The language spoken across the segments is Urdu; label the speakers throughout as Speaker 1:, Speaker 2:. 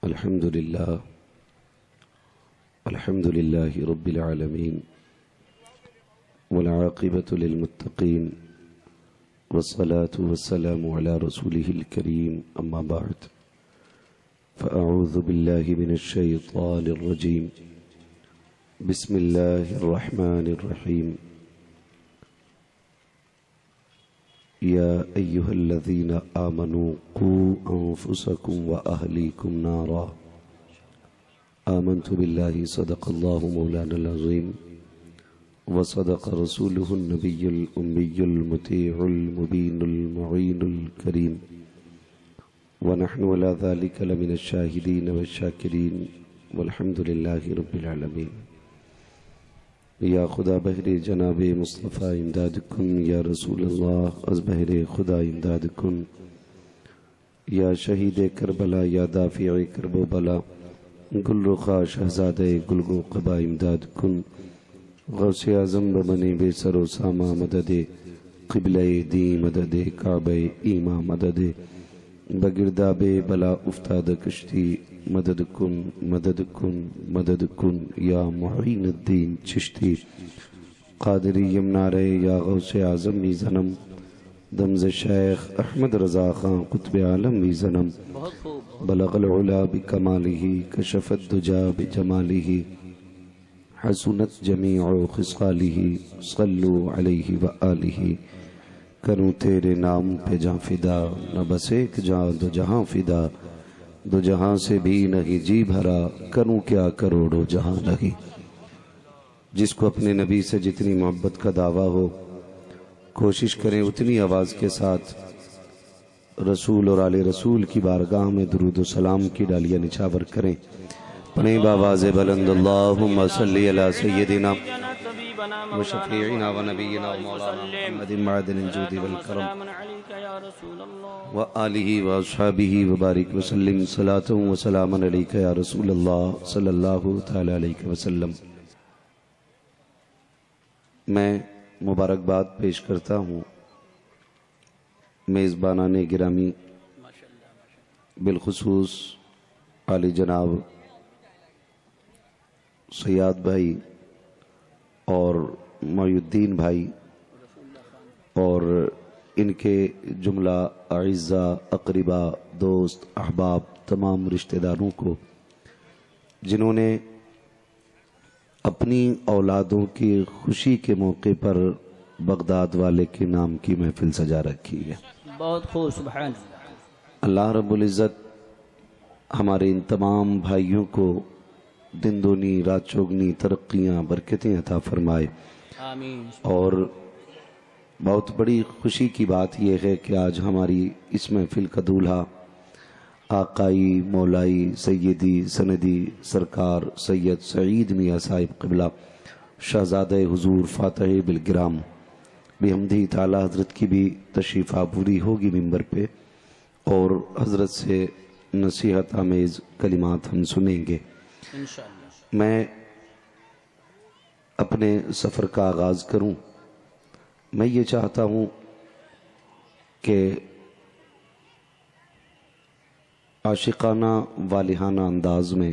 Speaker 1: الحمد لله رب العالمين والعاقبة للمتقين والصلاة والسلام على رسوله الكريم أما بعد فأعوذ بالله من الشيطان الرجيم بسم الله الرحمن الرحيم يا أيها الذين آمنوا قوا أنفسكم وأهليكم نارا آمنت بالله صدق الله مولانا العظيم وصدق رسوله النبي الأمي المطيع المبين المعين الكريم ونحن على ذلك لمن الشاهدين والشاكرين والحمد لله رب العالمين یا خدا بہر جناب مصطفیٰ امداد کن، یا رسول اللہ از بہر خدا امداد کن، یا شہید کربلا یا دافع کرب و بلا گل رخا شہزاد گلگو قبا امداد کن، غوث اعظم بمن بے سر و ساما مدد قبلہ دی مدد کعبہ ایما مدد بگرداب بلا افتاد کشتی مدد کن مدد کن مدد کن یا معین الدین چشتی قادری یمنارے یا غوث اعظم بھی زنم دمز شیخ احمد رضا خان قطب عالم بھی زنم بلغ العلا بکمالہ کشف الدجا بجمالہ حسنت جمیع خصالہ صلو علیہ وآلہ کروں تیرے نام پہ جہاں فدا نہ بس ایک جہاں دو جہاں فدا دو جہاں سے بھی نہیں جی بھرا کروں کیا کروڑوں جہاں نہیں۔ جس کو اپنے نبی سے جتنی محبت کا دعویٰ ہو کوشش کریں اتنی آواز کے ساتھ رسول اور آل رسول کی بارگاہ میں درود و سلام کی ڈالیاں نچھاور کریں۔ پڑھیں بآواز بلند اللہم صلی علی سیدنا وشفیعنا ونبینا ومولانا محمد معدن الجود والکرم وآلہ واصحابہ وبارک وسلم صلاۃ وسلام علیک یا رسول اللہ صلی اللہ تعالی علیہ وسلم۔ میں مبارکباد پیش کرتا ہوں میزبانان گرامی، بالخصوص عالی جناب سیاد بھائی اور معی الدین بھائی اور ان کے جملہ اعزاء اقربا دوست احباب تمام رشتہ داروں کو جنہوں نے اپنی اولادوں کی خوشی کے موقع پر بغداد والے کے نام کی محفل سجا رکھی ہے۔
Speaker 2: بہت خوب، سبحان
Speaker 1: اللہ رب العزت ہمارے ان تمام بھائیوں کو دن دونی رات چوگنی ترقیاں برکتیں عطا فرمائے،
Speaker 2: آمین۔
Speaker 1: اور بہت بڑی خوشی کی بات یہ ہے کہ آج ہماری اس محفل کا دولہا آقائی مولائی سیدی سندی سرکار سید سعید میاں صاحب قبلہ شہزادہ حضور فاتح بالگرام بحمدہ تعالی حضرت کی بھی تشریف آوری ہوگی ممبر پہ، اور حضرت سے نصیحت آمیز کلمات ہم سنیں گے۔
Speaker 2: انشاءاللہ
Speaker 1: میں اپنے سفر کا آغاز کروں۔ میں یہ چاہتا ہوں کہ عاشقانہ والہانہ انداز میں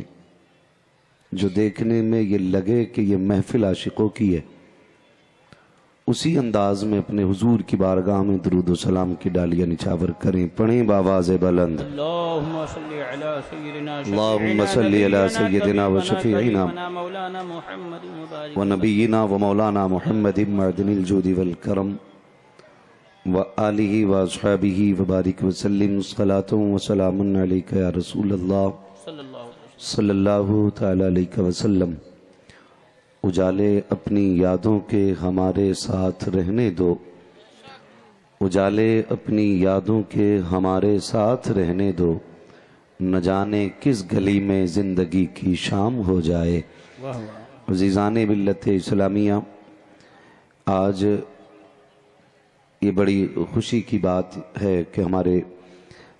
Speaker 1: جو دیکھنے میں یہ لگے کہ یہ محفل عاشقوں کی ہے، اسی انداز میں اپنے حضور کی بارگاہ میں درود و سلام کی ڈالیاں نچھاور کریں۔ پڑھیں بآواز بلند
Speaker 2: اللہم صلی علی سیدنا
Speaker 1: اللہم صلی علی سیدنا و شفیعنا
Speaker 2: مولانا محمد مبارک
Speaker 1: ونبینا و مولانا محمد معدن الجود والکرم وآلہ واصحابہ وبارک وسلم صلاۃ وسلام علیک یا رسول اللہ صلی اللہ تعالی علیہ وسلم۔ اجالے اپنی یادوں کے ہمارے ساتھ رہنے دو، اجالے اپنی یادوں کے ہمارے ساتھ رہنے دو، نہ جانے کس گلی میں زندگی کی شام ہو جائے۔ عزیزان ملت اسلامیہ، آج یہ بڑی خوشی کی بات ہے کہ ہمارے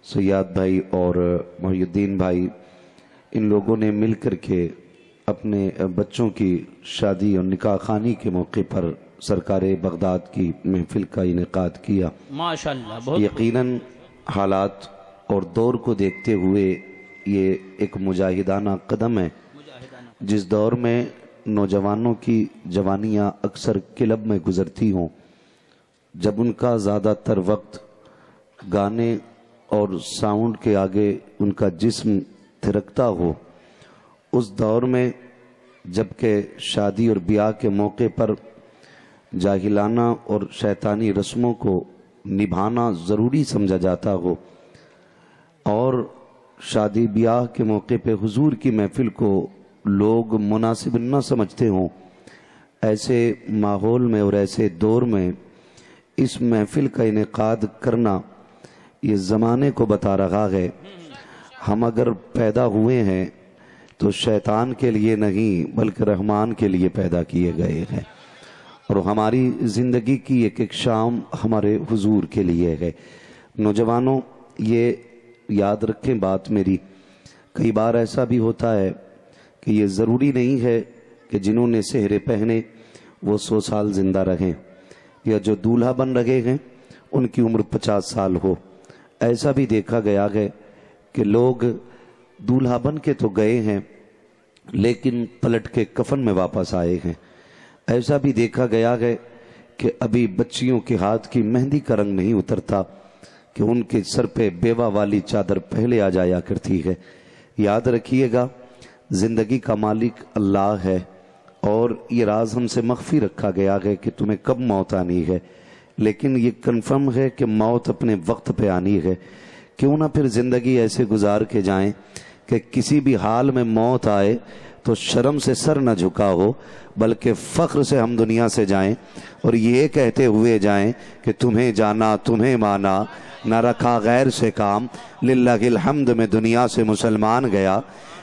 Speaker 1: سیاد بھائی اور معی الدین بھائی ان لوگوں نے مل کر کے اپنے بچوں کی شادی اور نکاح خوانی کے موقع پر سرکار بغداد کی محفل کا انعقاد کیا۔
Speaker 2: ماشاءاللہ، بہت
Speaker 1: یقیناً حالات اور دور کو دیکھتے ہوئے یہ ایک مجاہدانہ قدم ہے
Speaker 2: مجاہدانہ
Speaker 1: جس دور میں نوجوانوں کی جوانیاں اکثر کلب میں گزرتی ہوں، جب ان کا زیادہ تر وقت گانے اور ساؤنڈ کے آگے ان کا جسم تھرکتا ہو، اس دور میں جبکہ شادی اور بیاہ کے موقع پر جاہلانہ اور شیطانی رسموں کو نبھانا ضروری سمجھا جاتا ہو اور شادی بیاہ کے موقع پہ حضور کی محفل کو لوگ مناسب نہ سمجھتے ہوں، ایسے ماحول میں اور ایسے دور میں اس محفل کا انعقاد کرنا یہ زمانے کو بتا رہا ہے ہم اگر پیدا ہوئے ہیں تو شیطان کے لیے نہیں بلکہ رحمان کے لیے پیدا کیے گئے ہیں، اور ہماری زندگی کی ایک ایک شام ہمارے حضور کے لیے ہے۔ نوجوانوں یہ یاد رکھیں بات میری، کئی بار ایسا بھی ہوتا ہے کہ یہ ضروری نہیں ہے کہ جنہوں نے سہرے پہنے وہ 100 سال زندہ رہیں، یا جو دولہا بن رہے ہیں ان کی عمر 50 سال ہو۔ ایسا بھی دیکھا گیا ہے کہ لوگ دولہا بن کے تو گئے ہیں لیکن پلٹ کے کفن میں واپس آئے ہیں۔ ایسا بھی دیکھا گیا ہے کہ ابھی بچیوں کے ہاتھ کی مہندی کا رنگ نہیں اترتا کہ ان کے سر پہ بیوہ والی چادر پہلے آ جایا کرتی ہے۔ یاد رکھیے گا زندگی کا مالک اللہ ہے اور یہ راز ہم سے مخفی رکھا گیا ہے کہ تمہیں کب موت آنی ہے، لیکن یہ کنفرم ہے کہ موت اپنے وقت پہ آنی ہے۔ کیوں نہ پھر زندگی ایسے گزار کے جائیں کہ کسی بھی حال میں موت آئے تو شرم سے سر نہ جھکا ہو بلکہ فخر سے ہم دنیا سے جائیں اور یہ کہتے ہوئے جائیں کہ تمہیں جانا تمہیں مانا، نہ رکھا غیر سے کام، للہ الحمد میں دنیا سے مسلمان گیا۔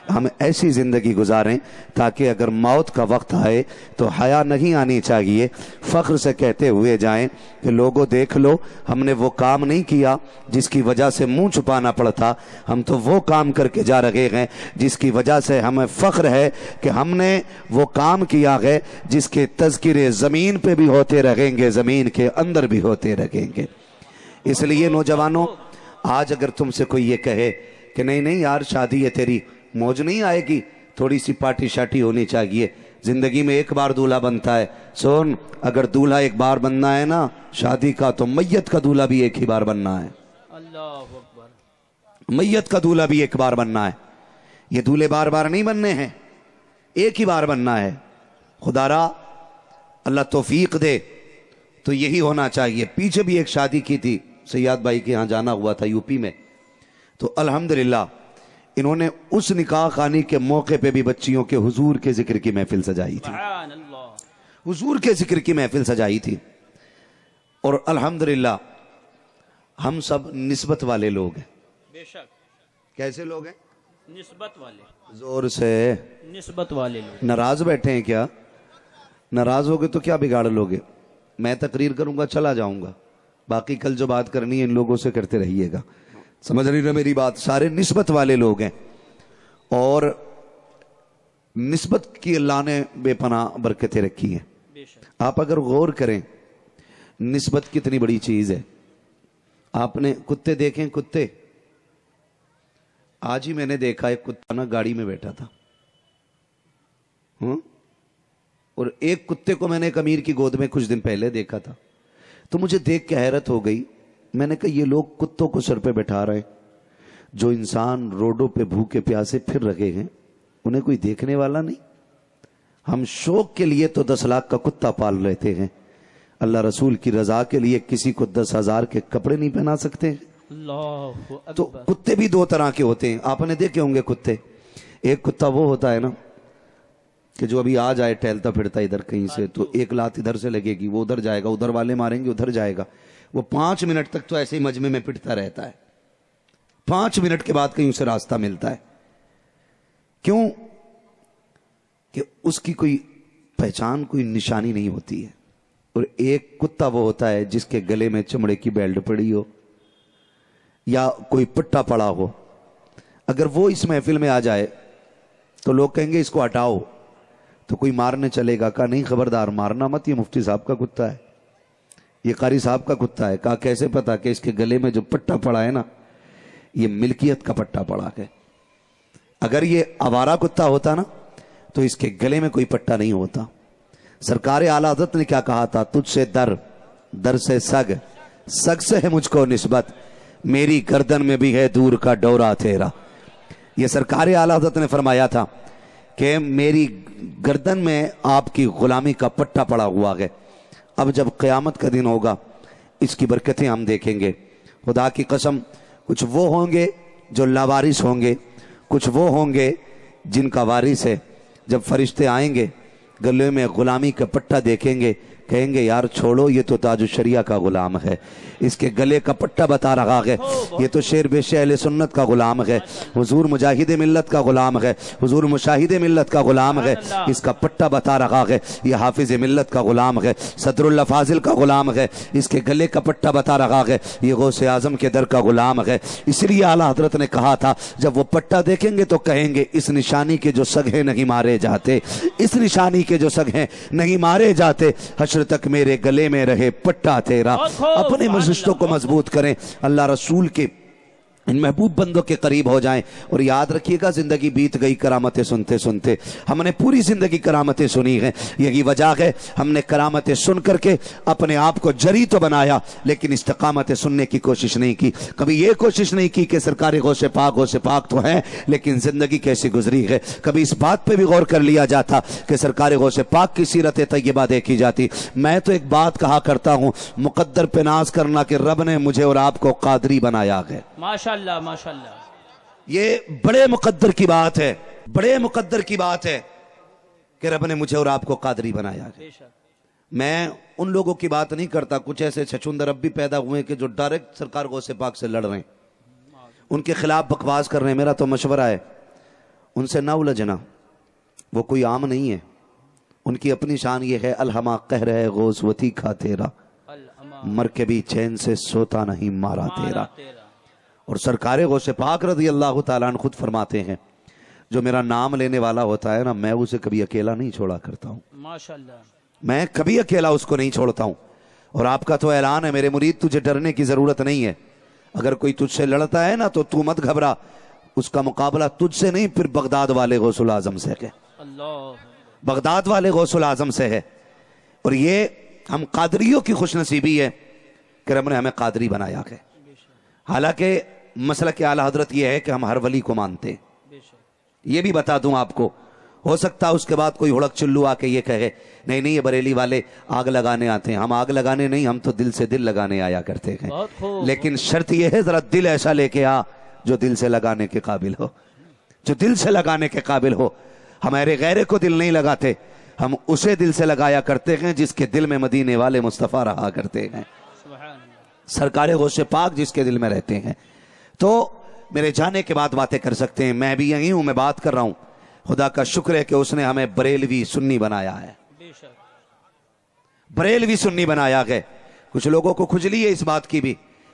Speaker 1: ہم ایسی زندگی گزاریں تاکہ اگر موت کا وقت آئے تو حیا نہیں آنی چاہیے، فخر سے کہتے ہوئے جائیں کہ لوگوں دیکھ لو ہم نے وہ کام نہیں کیا جس کی وجہ سے منہ چھپانا پڑتا، ہم تو وہ کام کر کے جا رہے ہیں جس کی وجہ سے ہمیں فخر ہے کہ ہم نے وہ کام کیا ہے جس کے تذکرے زمین پہ بھی ہوتے رہیں گے، زمین کے اندر بھی ہوتے رہیں گے۔ اس لیے نوجوانوں آج اگر تم سے کوئی یہ کہے کہ نہیں نہیں یار شادی ہے تیری موج نہیں آئے گی، تھوڑی سی پارٹی شاٹی ہونی چاہیے، زندگی میں ایک بار دولہا بنتا ہے، سن اگر دولہا ایک بار بننا ہے نا شادی کا تو میت کا دولہا بھی ایک ہی بار بننا ہے۔
Speaker 2: اللہ اکبر۔
Speaker 1: میت کا دولہا بھی ایک بار بننا ہے، یہ دولہے بار بار نہیں بننے ہیں، ایک ہی بار بننا ہے۔ خدا را اللہ توفیق دے تو یہی ہونا چاہیے۔ پیچھے بھی ایک شادی کی تھی، سیاد بھائی کے ہاں جانا ہوا تھا یوپی میں، تو الحمدللہ انہوں نے اس نکاح خوانی کے موقع پہ بھی بچیوں کے حضور کے ذکر کی محفل سجائی تھی،
Speaker 2: سبحان اللہ۔
Speaker 1: حضور کے ذکر کی محفل سجائی تھی، اور الحمدللہ ہم سب نسبت والے لوگ ہیں۔
Speaker 2: بے شک۔
Speaker 1: کیسے لوگ ہیں؟
Speaker 2: نسبت والے،
Speaker 1: زور سے
Speaker 2: نسبت والے لوگ۔
Speaker 1: ناراض بیٹھے ہیں کیا؟ ناراض ہوگے تو کیا بگاڑ لوگے؟ میں تقریر کروں گا چلا جاؤں گا، باقی کل جو بات کرنی ہے ان لوگوں سے کرتے رہیے گا۔ سمجھ رہی نا میری بات؟ سارے نسبت والے لوگ ہیں، اور نسبت کی اللہ نے بے پناہ برکتیں رکھی ہیں۔
Speaker 2: بے شک۔
Speaker 1: آپ اگر غور کریں نسبت کتنی بڑی چیز ہے۔ آپ نے کتے دیکھیں؟ کتے آج ہی میں نے دیکھا ایک کتا نا گاڑی میں بیٹھا تھا، اور ایک کتے کو میں نے ایک امیر کی گود میں کچھ دن پہلے دیکھا تھا، تو مجھے دیکھ کے حیرت ہو گئی۔ میں نے کہا یہ لوگ کتوں کو سر پہ بٹھا رہے ہیں، جو انسان روڈوں پہ بھوکے پیاسے پھر رہے ہیں انہیں کوئی دیکھنے والا نہیں۔ ہم شوق کے لیے تو 10 لاکھ کا کتا پال رہتے ہیں، اللہ رسول کی رضا کے لیے کسی کو 10,000 کے کپڑے نہیں پہنا سکتے۔
Speaker 2: اللہ
Speaker 1: تو
Speaker 2: اکبر۔
Speaker 1: کتے بھی 2 طرح کے ہوتے ہیں، آپ نے دیکھے ہوں گے کتے۔ ایک کتا وہ ہوتا ہے نا کہ جو ابھی آ جائے ٹہلتا پھرتا ادھر کہیں سے تو ایک لات ادھر سے لگے گی وہ ادھر جائے گا، ادھر والے ماریں گے ادھر جائے گا، وہ 5 منٹ تک تو ایسے ہی مجمع میں پٹتا رہتا ہے، 5 منٹ کے بعد کہیں اسے راستہ ملتا ہے۔ کیوں؟ کہ اس کی کوئی پہچان، کوئی نشانی نہیں ہوتی ہے۔ اور ایک کتا وہ ہوتا ہے جس کے گلے میں چمڑے کی بیلٹ پڑی ہو یا کوئی پٹا پڑا ہو، اگر وہ اس محفل میں آ جائے تو لوگ کہیں گے اس کو ہٹاؤ، تو کوئی مارنے چلے گا، کہا نہیں خبردار مارنا مت، یہ مفتی صاحب کا کتا ہے، یہ قاری صاحب کا کتا ہے۔ کہا کیسے پتا؟ کہ اس کے گلے میں جو پٹا پڑا ہے نا یہ ملکیت کا پٹا پڑا ہے، اگر یہ آوارہ کتا ہوتا نا تو اس کے گلے میں کوئی پٹا نہیں ہوتا. سرکار اعلیٰ حضرت نے کیا کہا تھا؟ تجھ سے در، در سے سگ، سگ سے ہے مجھ کو نسبت، میری گردن میں بھی ہے دور کا ڈورا تیرا. یہ سرکار اعلیٰ حضرت نے فرمایا تھا کہ میری گردن میں آپ کی غلامی کا پٹا پڑا ہوا ہے. اب جب قیامت کا دن ہوگا اس کی برکتیں ہم دیکھیں گے. خدا کی قسم کچھ وہ ہوں گے جو لاوارث ہوں گے، کچھ وہ ہوں گے جن کا وارث ہے. جب فرشتے آئیں گے گلے میں غلامی کا پٹا دیکھیں گے، کہیں گے یار چھوڑو، یہ تو تاج الشریعہ کا غلام ہے، اس کے گلے کا پٹا بتا رہا ہے، یہ تو شیر بے اہل سنت کا غلام ہے، حضور مجاہد ملت کا غلام ہے، حضور مشاہد ملت کا غلام ہے، اس کا پٹا بتا رہا ہے، یہ حافظ ملت کا غلام ہے، صدر اللہ فاضل کا غلام ہے، اس کے گلے کا پٹا بتا رہا ہے، یہ غوث اعظم کے در کا غلام ہے. اس لیے اعلیٰ حضرت نے کہا تھا جب وہ پٹا دیکھیں گے تو کہیں گے اس نشانی کے جو سگ ہیں نہیں مارے جاتے، اس نشانی کے جو سگ ہیں نہیں مارے جاتے، حشر تک میرے گلے میں رہے پٹا تیرا. اپنے رشتوں کو مضبوط کریں، اللہ رسول کے ان محبوب بندوں کے قریب ہو جائیں. اور یاد رکھیے گا زندگی بیت گئی کرامتیں سنتے سنتے، ہم نے پوری زندگی کرامتیں سنی ہیں. یہی وجہ ہے ہم نے کرامتیں سن کر کے اپنے آپ کو جری تو بنایا لیکن استقامت سننے کی کوشش نہیں کی. کبھی یہ کوشش نہیں کی کہ سرکار غوث پاک تو ہیں لیکن زندگی کیسی گزری ہے. کبھی اس بات پہ بھی غور کر لیا جاتا کہ سرکار غوث پاک کی سیرت طیبہ دیکھی جاتی. میں تو ایک بات کہا کرتا ہوں، مقدر پہ ناز کرنا کہ رب نے مجھے اور آپ کو قادری بنایا ہے.
Speaker 2: ماشاءاللہ ماشاءاللہ،
Speaker 1: یہ بڑے مقدر کی بات ہے، بڑے مقدر کی بات ہے کہ رب نے مجھے اور آپ کو قادری بنایا ہے.
Speaker 2: بے شک.
Speaker 1: میں ان لوگوں کی بات نہیں کرتا، کچھ ایسے چھچندر اب بھی پیدا ہوئے کہ جو ڈائریکٹ سرکار غوث پاک سے لڑ رہے ہیں، ان کے خلاف بکواس کر رہے ہیں. میرا تو مشورہ ہے ان سے نہ الجھنا، وہ کوئی عام نہیں ہے. ان کی اپنی شان یہ ہے الہما قہر ہے غوث وتی کھا تیرا، مر کے بھی چین سے سوتا نہیں مارا تیرا. اور سرکار غوث پاک رضی اللہ تعالیٰ عنہ خود فرماتے ہیں جو میرا نام لینے والا ہوتا ہے نا میں اسے کبھی اکیلا نہیں چھوڑا کرتا ہوں.
Speaker 2: ماشاءاللہ،
Speaker 1: میں کبھی اکیلا اس کو نہیں چھوڑتا ہوں. اور آپ کا تو اعلان ہے میرے مرید تجھے ڈرنے کی ضرورت نہیں ہے. اگر کوئی تجھ سے لڑتا ہے نا تو مت گھبرا، اس کا مقابلہ تجھ سے نہیں پھر بغداد والے غوث الاعظم سے ہے.
Speaker 2: اللہ،
Speaker 1: بغداد والے غوث الاعظم سے ہے. اور یہ ہم قادریوں کی خوش نصیبی ہے کہ رب نے ہمیں قادری بنایا ہے. حالانکہ مسلک اعلیٰ حضرت یہ ہے کہ ہم ہر ولی کو مانتے ہیں. یہ بھی بتا دوں آپ کو، ہو سکتا اس کے بعد کوئی ہڑک چلو آ کے یہ کہے نہیں یہ بریلی والے آگ لگانے آتے ہیں. ہم آگ لگانے نہیں، ہم تو دل سے دل لگانے آیا کرتے ہیں. لیکن شرط یہ ہے ذرا دل ایسا لے کے آ جو دل سے لگانے کے قابل ہو، جو دل سے لگانے کے قابل ہو. ہمارے غیرے کو دل نہیں لگاتے، ہم اسے دل سے لگایا کرتے ہیں جس کے دل میں مدینے والے مصطفیٰ رہا کرتے ہیں، سرکار غوث پاک جس کے دل میں رہتے ہیں. تو میرے جانے کے بعد باتیں کر سکتے ہیں. میں بھی یہی ہوں، میں بات کر رہا ہوں. خدا کا شکر ہے کہ اس نے ہمیں بریلوی سنی بنایا ہے، بریلوی سنی بنایا ہے. کچھ لوگوں کو کھجلی ہے اس بات کی بھی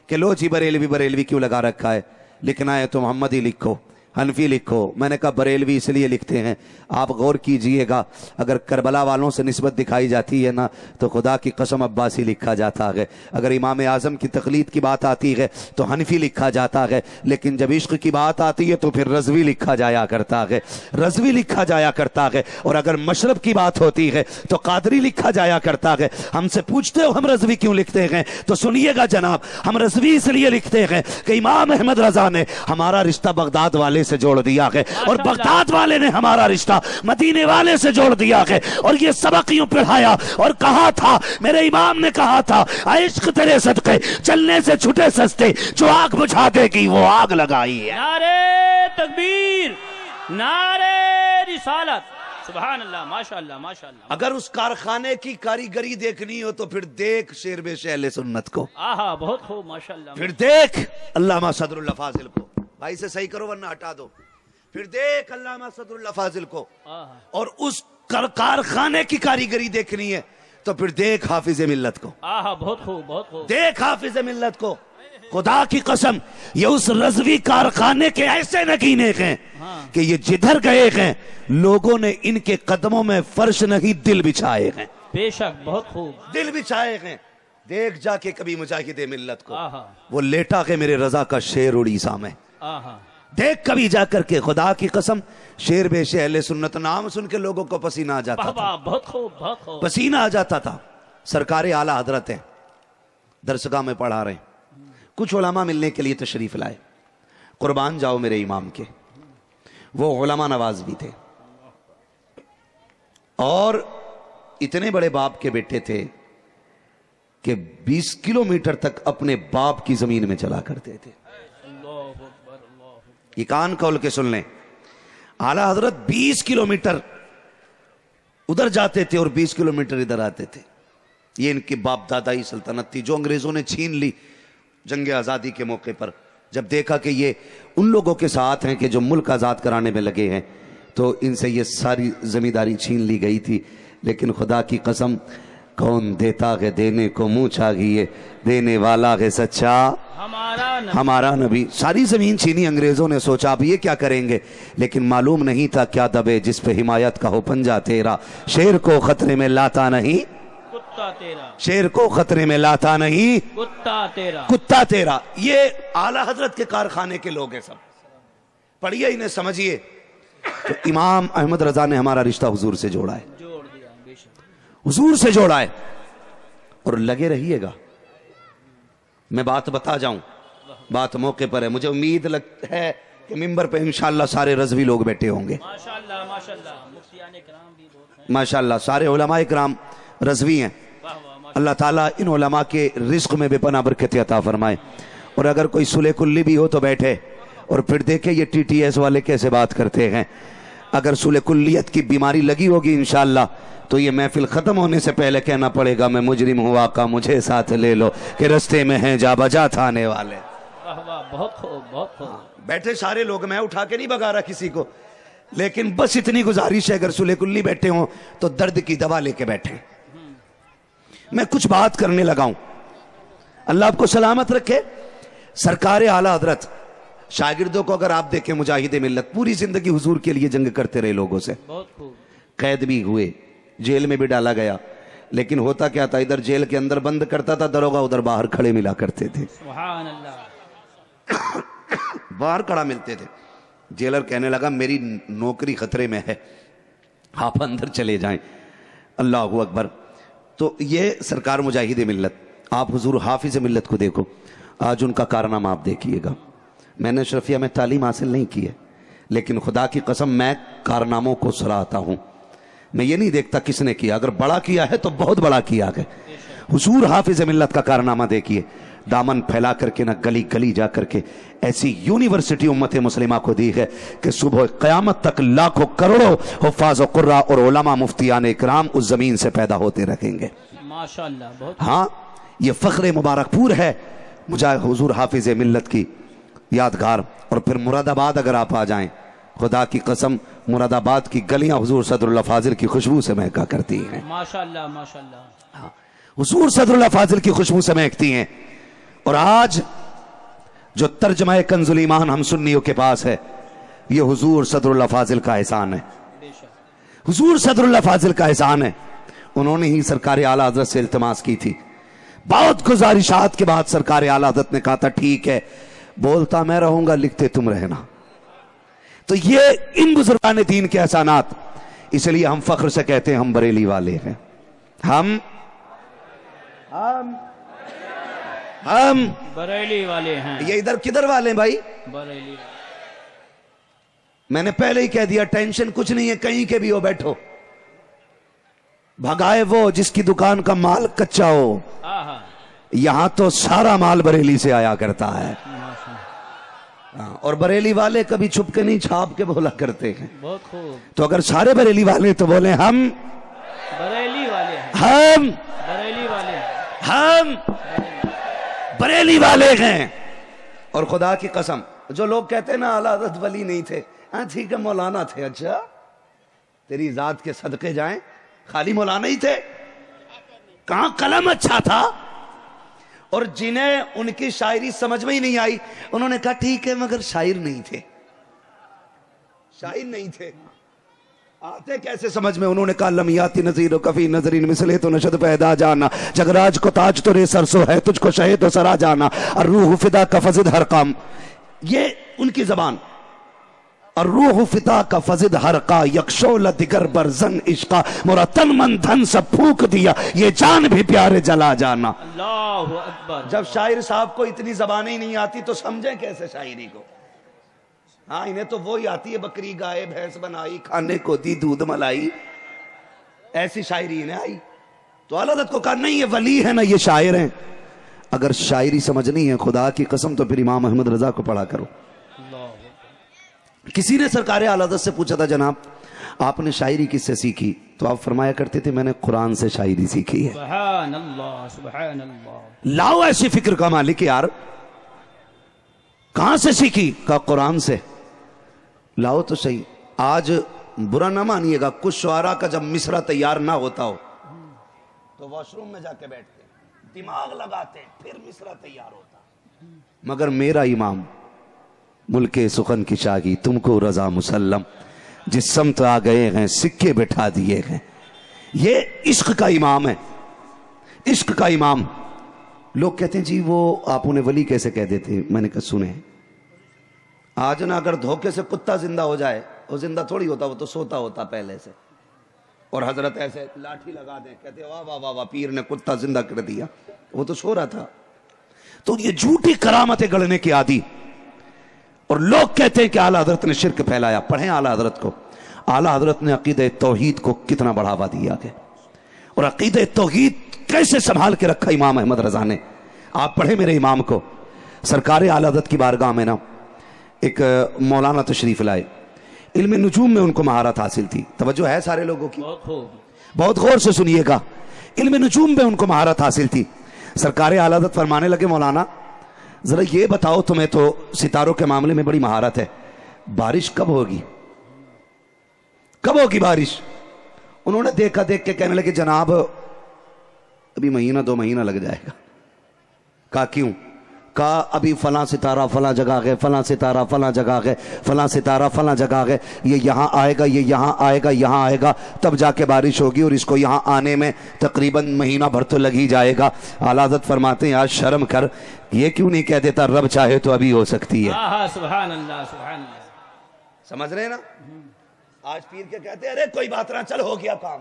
Speaker 1: کہ لو جی بریلوی کیوں لگا رکھا ہے، لکھنا ہے تو محمدی لکھو، حنفی لکھو. میں نے کہا بریلوی اس لیے لکھتے ہیں، آپ غور کیجئے گا اگر کربلا والوں سے نسبت دکھائی جاتی ہے نا تو خدا کی قسم عباسی لکھا جاتا ہے. اگر امام اعظم کی تقلید کی بات آتی ہے تو حنفی لکھا جاتا ہے. لیکن جب عشق کی بات آتی ہے تو پھر رضوی لکھا جایا کرتا ہے، رضوی لکھا جایا کرتا ہے. اور اگر مشرب کی بات ہوتی ہے تو قادری لکھا جایا کرتا ہے. ہم سے پوچھتے ہو ہم رضوی کیوں لکھتے ہیں تو سنیے گا جناب، ہم رضوی اس لیے لکھتے ہیں کہ امام احمد رضا نے ہمارا رشتہ بغداد والے سے جوڑ دیا ہے اور بغداد والے نے ہمارا رشتہ مدینے والے سے جوڑ دیا ہے. اور یہ سبق یوں پڑھایا اور کہا تھا، میرے امام نے کہا تھا عشق تیرے صدقے چلنے سے چھٹے سستے، جو آگ بجھا دے گی وہ آگ لگائی ہے.
Speaker 2: نعرے تکبیر، نعرے رسالت، سبحان اللہ، ماشاءاللہ ماشاءاللہ.
Speaker 1: اگر اس کارخانے کی کاریگری دیکھنی ہو تو پھر دیکھ شیر بے اہل سنت کو.
Speaker 2: آہا بہت خوب، ماشاءاللہ.
Speaker 1: پھر دیکھ علامہ صدر اللہ فاضل کو. بھائی سے صحیح کرو ورنہ ہٹا دو. پھر دیکھ علامہ صدر اللہ فاضل کو. اور اس کارخانے کی کاریگری دیکھنی ہے تو پھر دیکھ حافظ ملت کو.
Speaker 2: آہا بہت خوب، بہت خوب.
Speaker 1: دیکھ حافظ ملت کو. خدا کی قسم یہ اس رضوی کارخانے کے ایسے نگینے ہیں کہ یہ جدھر گئے ہیں لوگوں نے ان کے قدموں میں فرش نہیں دل بچھائے ہیں.
Speaker 2: بے شک، بہت خوب.
Speaker 1: دل بچھائے ہیں. دیکھ جا کے کبھی مجاہد ملت کو، وہ لیٹا کے میرے رضا کا شیر اڑیسہ میں. دیکھ کبھی جا کر کے خدا کی قسم شیر بے شیر اہل سنت نام سن کے لوگوں کو پسینہ آ جاتا تھا،
Speaker 2: بہت خوب بہت خوب.
Speaker 1: پسینہ آ جاتا تھا. سرکار اعلی حضرت ہیں، درسگاہ میں پڑھا رہے ہیں، کچھ علماء ملنے کے لیے تشریف لائے. قربان جاؤ میرے امام کے، وہ علماء نواز بھی تھے اور اتنے بڑے باپ کے بیٹے تھے کہ 20 کلومیٹر تک اپنے باپ کی زمین میں چلا کرتے تھے. یہ کان کھول کے سن لیں، اعلی حضرت 20 کلومیٹر ادھر جاتے تھے اور 20 کلومیٹر ادھر آتے تھے. یہ ان کی باپ دادائی سلطنت تھی جو انگریزوں نے چھین لی جنگ آزادی کے موقع پر. جب دیکھا کہ یہ ان لوگوں کے ساتھ ہیں کہ جو ملک آزاد کرانے میں لگے ہیں تو ان سے یہ ساری زمینداری چھین لی گئی تھی. لیکن خدا کی قسم کون دیتا ہے دینے کو منہ چاہیے، دینے والا ہے سچا ہمارا نبی. ساری زمین چھینی انگریزوں نے، سوچا اب یہ کیا کریں گے، لیکن معلوم نہیں تھا کیا دبے جس پہ حمایت کا ہو پنجہ تیرا. شیر کو خطرے میں لاتا نہیں
Speaker 2: کتا تیرا،
Speaker 1: شیر کو خطرے میں لاتا نہیں
Speaker 2: کتا تیرا،
Speaker 1: کتا تیرا. یہ اعلی حضرت کے کارخانے کے لوگ ہیں سب. پڑھیے انہیں سمجھیے. تو امام احمد رضا نے ہمارا رشتہ حضور سے جوڑا ہے،
Speaker 2: جوڑ دیا بے شک.
Speaker 1: حضور سے جوڑا ہے. اور لگے رہیے گا. میں بات بتا جاؤں، بات موقع پر ہے. مجھے امید ہے کہ ممبر پہ انشاءاللہ سارے رضوی لوگ بیٹھے ہوں گے.
Speaker 2: ماشاءاللہ ماشاءاللہ، مفتیان کرام بھی بہت ہیں
Speaker 1: ماشاءاللہ، سارے علماء کرام رضوی ہیں. اللہ تعالیٰ ان علماء کے رزق میں بے پناہ برکت عطا فرمائے. اور اگر کوئی صلح کلی بھی ہو تو بیٹھے اور پھر دیکھے یہ ٹی ٹی ایس والے کیسے بات کرتے ہیں. اگر صلح کلیت کی بیماری لگی ہوگی انشاءاللہ تو یہ محفل ختم ہونے سے پہلے کہنا پڑے گا میں مجرم ہوں آقا مجھے ساتھ لے لو کہ رستے میں ہیں جا بجا تھانے والے.
Speaker 2: بہت خوب بہت خوب.
Speaker 1: بیٹھے سارے لوگ، میں اٹھا کے نہیں بگا رہا کسی کو، لیکن بس اتنی گزارش ہے اگر صلح کلی بیٹھے ہوں تو درد کی دوا لے کے بیٹھیں. میں کچھ بات کرنے لگا ہوں. اللہ آپ کو سلامت رکھے. سرکار اعلی حضرت شاگردوں کو اگر آپ دیکھیں مجاہد ملت پوری زندگی حضور کے لیے جنگ کرتے رہے لوگوں سے.
Speaker 2: بہت خوب.
Speaker 1: قید بھی ہوئے، جیل میں بھی ڈالا گیا، لیکن ہوتا کیا تھا ادھر جیل کے اندر بند کرتا تھا دروگا، ادھر باہر کھڑے ملا کرتے تھے.
Speaker 2: سبحان اللہ.
Speaker 1: باہر کھڑا ملتے تھے. جیلر کہنے لگا میری نوکری خطرے میں ہے، آپ اندر چلے جائیں. اللہ اکبر. تو یہ سرکار مجاہد ملت، آپ حضور حافظ ملت کو دیکھو. آج ان کا کارنامہ آپ دیکھیے گا. میں نے اشرفیہ میں تعلیم حاصل نہیں کی ہے، لیکن خدا کی قسم میں کارناموں کو سراہتا ہوں. میں یہ نہیں دیکھتا کس نے کیا، اگر بڑا کیا ہے تو بہت بڑا کیا ہے. حضور حافظ ملت کا کارنامہ دیکھیے. دامن پھیلا کر کے نہ گلی گلی جا کر کے ایسی یونیورسٹی امت مسلمہ کو دی ہے کہ صبح قیامت تک لاکھوں کروڑوں حفاظ و قراء اور علماء مفتیان اکرام اس زمین سے پیدا ہوتے رہیں گے.
Speaker 2: ماشاءاللہ بہت.
Speaker 1: ہاں یہ فخر مبارک پور ہے مجاہد حضور حافظ ملت کی یادگار. اور پھر مراد آباد اگر آپ آ جائیں، خدا کی قسم مراد آباد کی گلیاں حضور صدر اللہ فاضل کی خوشبو سے مہکا کرتی ہیں.
Speaker 2: ماشاءاللہ ماشاءاللہ.
Speaker 1: ہاں حضور صدر اللہ فاضل کی خوشبو سے مہکتی ہیں. اور آج جو ترجمہ کنز الایمان ہم سنیوں کے پاس ہے یہ حضور صدر اللہ فاضل کا احسان ہے. حضور صدر اللہ فاضل کا احسان ہے. انہوں نے ہی سرکار اعلی حضرت سے التماس کی تھی. بہت گزارشات کے بعد سرکار اعلی حضرت نے کہا تھا ٹھیک ہے بولتا میں رہوں گا لکھتے تم رہنا. تو یہ ان بزرگان دین کے احسانات، اس لیے ہم فخر سے کہتے ہیں ہم بریلی والے ہیں. ہم
Speaker 2: بریلی والے ہیں.
Speaker 1: یہ ادھر کدھر والے ہیں بھائی؟
Speaker 2: بریلی.
Speaker 1: میں نے پہلے ہی کہہ دیا ٹینشن کچھ نہیں ہے، کہیں کے بھی ہو بیٹھو. بھگائے وہ جس کی دکان کا مال کچا ہو. یہاں تو سارا مال بریلی سے آیا کرتا ہے. اور بریلی والے کبھی چھپ کے نہیں چھاپ کے بولا کرتے ہیں.
Speaker 2: بہت خوب.
Speaker 1: تو اگر سارے بریلی والے تو بولے ہم
Speaker 2: بریلی والے ہیں.
Speaker 1: ہم
Speaker 2: بریلی والے ہیں.
Speaker 1: ہم بریلی والے ہیں. اور خدا کی قسم جو لوگ کہتے ہیں نا اعلی حضرت ولی نہیں تھے، ہاں ٹھیک ہے مولانا تھے. اچھا تیری ذات کے صدقے جائیں، خالی مولانا ہی تھے؟ کہاں قلم اچھا تھا. اور جنہیں ان کی شاعری سمجھ میں ہی نہیں آئی انہوں نے کہا ٹھیک ہے مگر شاعر نہیں تھے. شاعر نہیں تھے، آتے کیسے سمجھ میں؟ انہوں نے کہا لمیاتی نظیر و کفی نظرین مثلے تو نشد پیدا جانا، جگراج کو تاج تو رے سرسو ہے تجھ کو شہید و سرا جانا، اور روح فدا کا فضد ہر کام. یہ ان کی زبان. الروح فتا کا فضد حرقا یکشول دیگر برزن عشقا مورا تن من دھن سب پھونک دیا یہ جان بھی پیارے جلا جانا.
Speaker 2: اللہ اکبر.
Speaker 1: جب شاعر صاحب کو اتنی زبانیں ہی نہیں آتی تو سمجھیں کیسے شاعری کو. ہاں انہیں تو وہی آتی ہے بکری گائے بھینس بنائی کھانے کو دی دودھ ملائی, ایسی شاعری انہیں آئی. تو اعلیٰ حضرت کو کہا نہیں یہ ولی ہے نہ یہ شاعر ہیں. اگر شاعری سمجھنی ہے خدا کی قسم تو پھر امام احمد رضا کو پڑھا کرو. کسی نے سرکار اعلیٰ حضرت سے پوچھا تھا جناب آپ نے شاعری کس سے سیکھی؟ تو آپ فرمایا کرتے تھے میں نے قرآن سے شاعری سیکھی ہے.
Speaker 2: سبحان اللہ سبحان اللہ.
Speaker 1: لاؤ ایسی فکر کا مالک یار, کہاں سے سیکھی؟ کہا قرآن سے. لاؤ تو صحیح. آج برا نہ مانیے گا, کچھ شعراء کا جب مصرع تیار نہ ہوتا ہو تو واش روم میں جا کے بیٹھتے دماغ لگاتے پھر مصرع تیار ہوتا. مگر میرا امام ملک سخن کی شاہی تم کو رضا مسلم جس سمت آ گئے ہیں سکے بٹھا دیے ہیں. یہ عشق کا امام ہے, عشق کا امام. لوگ کہتے ہیں جی وہ آپ انہیں ولی کیسے کہہ دیتے؟ میں نے کہا سنیں, آج نہ اگر دھوکے سے کتا زندہ ہو جائے, وہ زندہ تھوڑی ہوتا, وہ تو سوتا ہوتا پہلے سے, اور حضرت ایسے لاٹھی لگا دیں کہتے واہ واہ واہ واہ پیر نے کتا زندہ کر دیا, وہ تو سو رہا تھا. تو یہ جھوٹی کرامتیں گڑھنے کی عادی. اور لوگ کہتے ہیں کہ اعلیٰ حضرت نے شرک پھیلایا. پڑھیں اعلیٰ حضرت کو. اعلیٰ حضرت نے عقیدہ توحید کو کتنا بڑھاوا دیا ہے, اور عقیدہ توحید کیسے سنبھال کے رکھا امام احمد رضا نے. آپ پڑھیں میرے امام کو. سرکار اعلیٰ حضرت کی بارگاہ میں نا ایک مولانا تشریف لائے, علم نجوم میں ان کو مہارت حاصل تھی. توجہ ہے سارے لوگوں کی؟ بہت غور سے سنیے گا. علم نجوم میں ان کو مہارت حاصل تھی. سرکار اعلیٰ حضرت فرمانے لگے مولانا ذرا یہ بتاؤ تمہیں تو ستاروں کے معاملے میں بڑی مہارت ہے, بارش کب ہوگی؟ کب ہوگی بارش؟ انہوں نے دیکھا, دیکھ کے کہنے لگے جناب ابھی مہینہ دو مہینہ لگ جائے گا. کہا کیوں؟ کہا ابھی فلاں ستارہ فلاں جگہ گئے, فلاں ستارہ فلاں جگہ گئے, فلاں ستارہ فلاں جگہ گئے, یہ یہاں آئے گا, یہ یہاں آئے گا, یہاں آئے گا, تب جا کے بارش ہوگی, اور اس کو یہاں آنے میں تقریباً مہینہ بھر تو لگ ہی جائے گا. اعلیٰ حضرت فرماتے ہیں یار شرم کر, یہ کیوں نہیں کہہ دیتا رب چاہے تو ابھی ہو سکتی ہے.
Speaker 2: سبحان اللہ سبحان اللہ.
Speaker 1: سمجھ رہے ہیں نا؟ آج پیر کے کہتے ہیں ارے کوئی بات نہ, چل ہو گیا کام.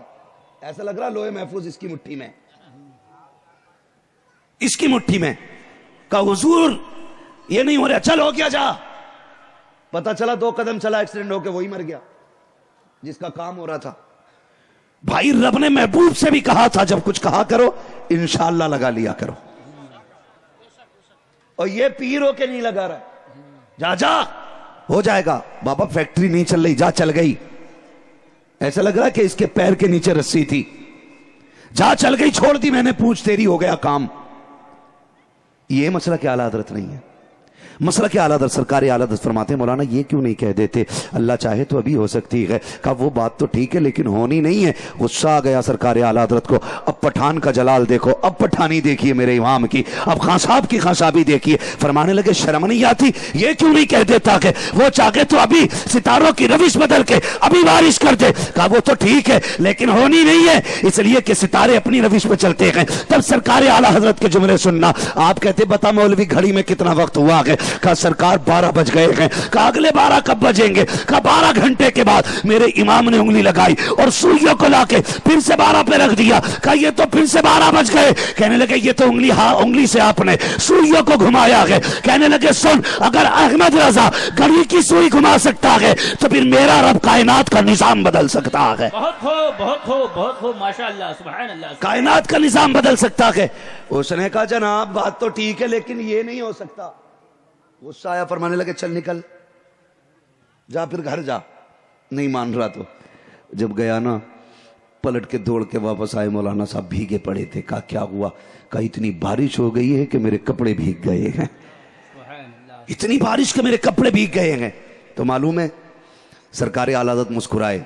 Speaker 1: ایسا لگ رہا لوہے محفوظ اس کی مٹھی میں, اس کی مٹھی میں. کہا حضور یہ نہیں ہو رہا, چل ہو گیا جا. پتا چلا 2 قدم چلا ایکسیڈنٹ ہو کے وہی مر گیا جس کا کام ہو رہا تھا. بھائی رب نے محبوب سے بھی کہا تھا جب کچھ کہا کرو انشاءاللہ لگا لیا کرو, اور یہ پیر ہو کے نہیں لگا رہا. جا جا ہو جائے گا. بابا فیکٹری نہیں چل رہی, جا چل گئی. ایسا لگ رہا کہ اس کے پیر کے نیچے رسی تھی, جا چل گئی, چھوڑ دی میں نے پوچھ تیری, ہو گیا کام. یہ مسئلہ کہ اعلیٰ حضرت نہیں ہے. مسئلہ کہ اعلیٰ حضرت سرکار اعلیٰ حضرت فرماتے ہیں مولانا یہ کیوں نہیں کہہ دیتے اللہ چاہے تو ابھی ہو سکتی ہے. کہا وہ بات تو ٹھیک ہے لیکن ہونی نہیں ہے. غصہ آ گیا سرکار اعلیٰ حضرت کو. اب پٹھان کا جلال دیکھو, اب پٹھانی دیکھیے میرے امام کی, اب خان صاحب کی خان صاحبی دیکھیے. فرمانے لگے شرم نہیں آتی, یہ کیوں نہیں کہہ دیتا کہ وہ چاہے تو ابھی ستاروں کی روش بدل کے ابھی بارش کر دے. کہا وہ تو ٹھیک ہے لیکن ہونی نہیں ہے, اس لیے کہ ستارے اپنی روش پہ چلتے ہیں. تب سرکار اعلیٰ حضرت کے جملے سننا. آپ کہتے بتا مولوی گھڑی میں کتنا وقت ہوا ہے؟ کہا سرکار 12 بج گئے ہیں. کہا اگلے 12 کب بجیں گے؟ کہا 12 گھنٹے کے بعد. میرے امام نے انگلی لگائی اور سوئیوں کو لا کے پھر سے 12 پہ رکھ دیا. کہا یہ تو پھر سے 12 بج گئے. کہنے لگے یہ تو انگلی سے آپ نے سوئیوں کو گھمایا ہے. کہنے لگے سن, اگر احمد رضا گھڑی کی سوئی گھما سکتا ہے تو پھر میرا رب کائنات کا نظام بدل سکتا ہے.
Speaker 2: بہت خوب بہت خوب بہت خوب ماشاءاللہ سبحان اللہ.
Speaker 1: کائنات کا نظام بدل سکتا ہے. اس نے کہا جناب بات تو ٹھیک ہے لیکن یہ نہیں ہو سکتا. غصہ آیا, فرمانے لگے چل نکل جا, پھر گھر جا. نہیں مان رہا تو جب گیا نا پلٹ کے دوڑ کے واپس آئے. مولانا صاحب بھیگے پڑے تھے. کہا کیا ہوا؟ کہا اتنی بارش ہو گئی ہے کہ میرے کپڑے بھیگ گئے ہیں. اتنی بارش کہ میرے کپڑے بھیگ گئے ہیں. تو معلوم ہے سرکار اعلیٰ حضرت مسکرائے.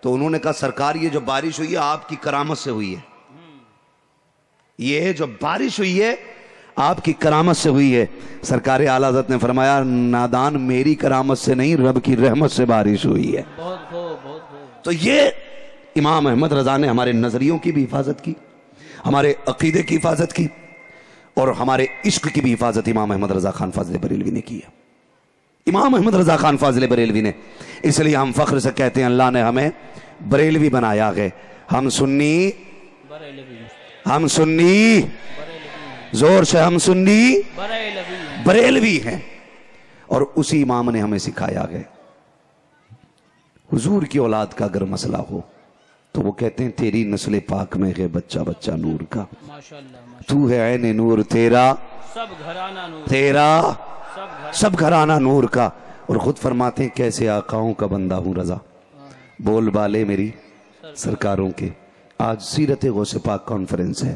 Speaker 1: تو انہوں نے کہا سرکار یہ جو بارش ہوئی ہے آپ کی کرامت سے ہوئی ہے. یہ جو بارش ہوئی ہے آپ کی کرامت سے ہوئی ہے. سرکار اعلیٰ حضرت نے فرمایا نادان میری کرامت سے نہیں رب کی رحمت سے بارش ہوئی ہے.
Speaker 2: بہت خوب بہت خوب.
Speaker 1: تو یہ امام احمد رضا نے ہمارے نظریوں کی بھی حفاظت کی, ہمارے عقیدے کی حفاظت کی, اور ہمارے عشق کی بھی حفاظت امام احمد رضا خان فاضل بریلوی نے کی ہے. امام احمد رضا خان فاضل بریلوی نے، اس لیے ہم فخر سے کہتے ہیں اللہ نے ہمیں بریلوی بنایا ہے. ہم سنی، ہم سنی، زور سے ہم سنی بریلوی ہیں. اور اسی امام نے ہمیں سکھایا ہے حضور کی اولاد کا اگر مسئلہ ہو تو وہ کہتے ہیں تیری نسل پاک میں ہے بچہ بچہ نور کا، تو ہے عین نور تیرا تیرا سب گھرانہ نور کا. اور خود فرماتے ہیں کیسے آقاؤں کا بندہ ہوں رضا، بول بالے میری سرکاروں کے. آج سیرت غوث پاک کانفرنس ہے.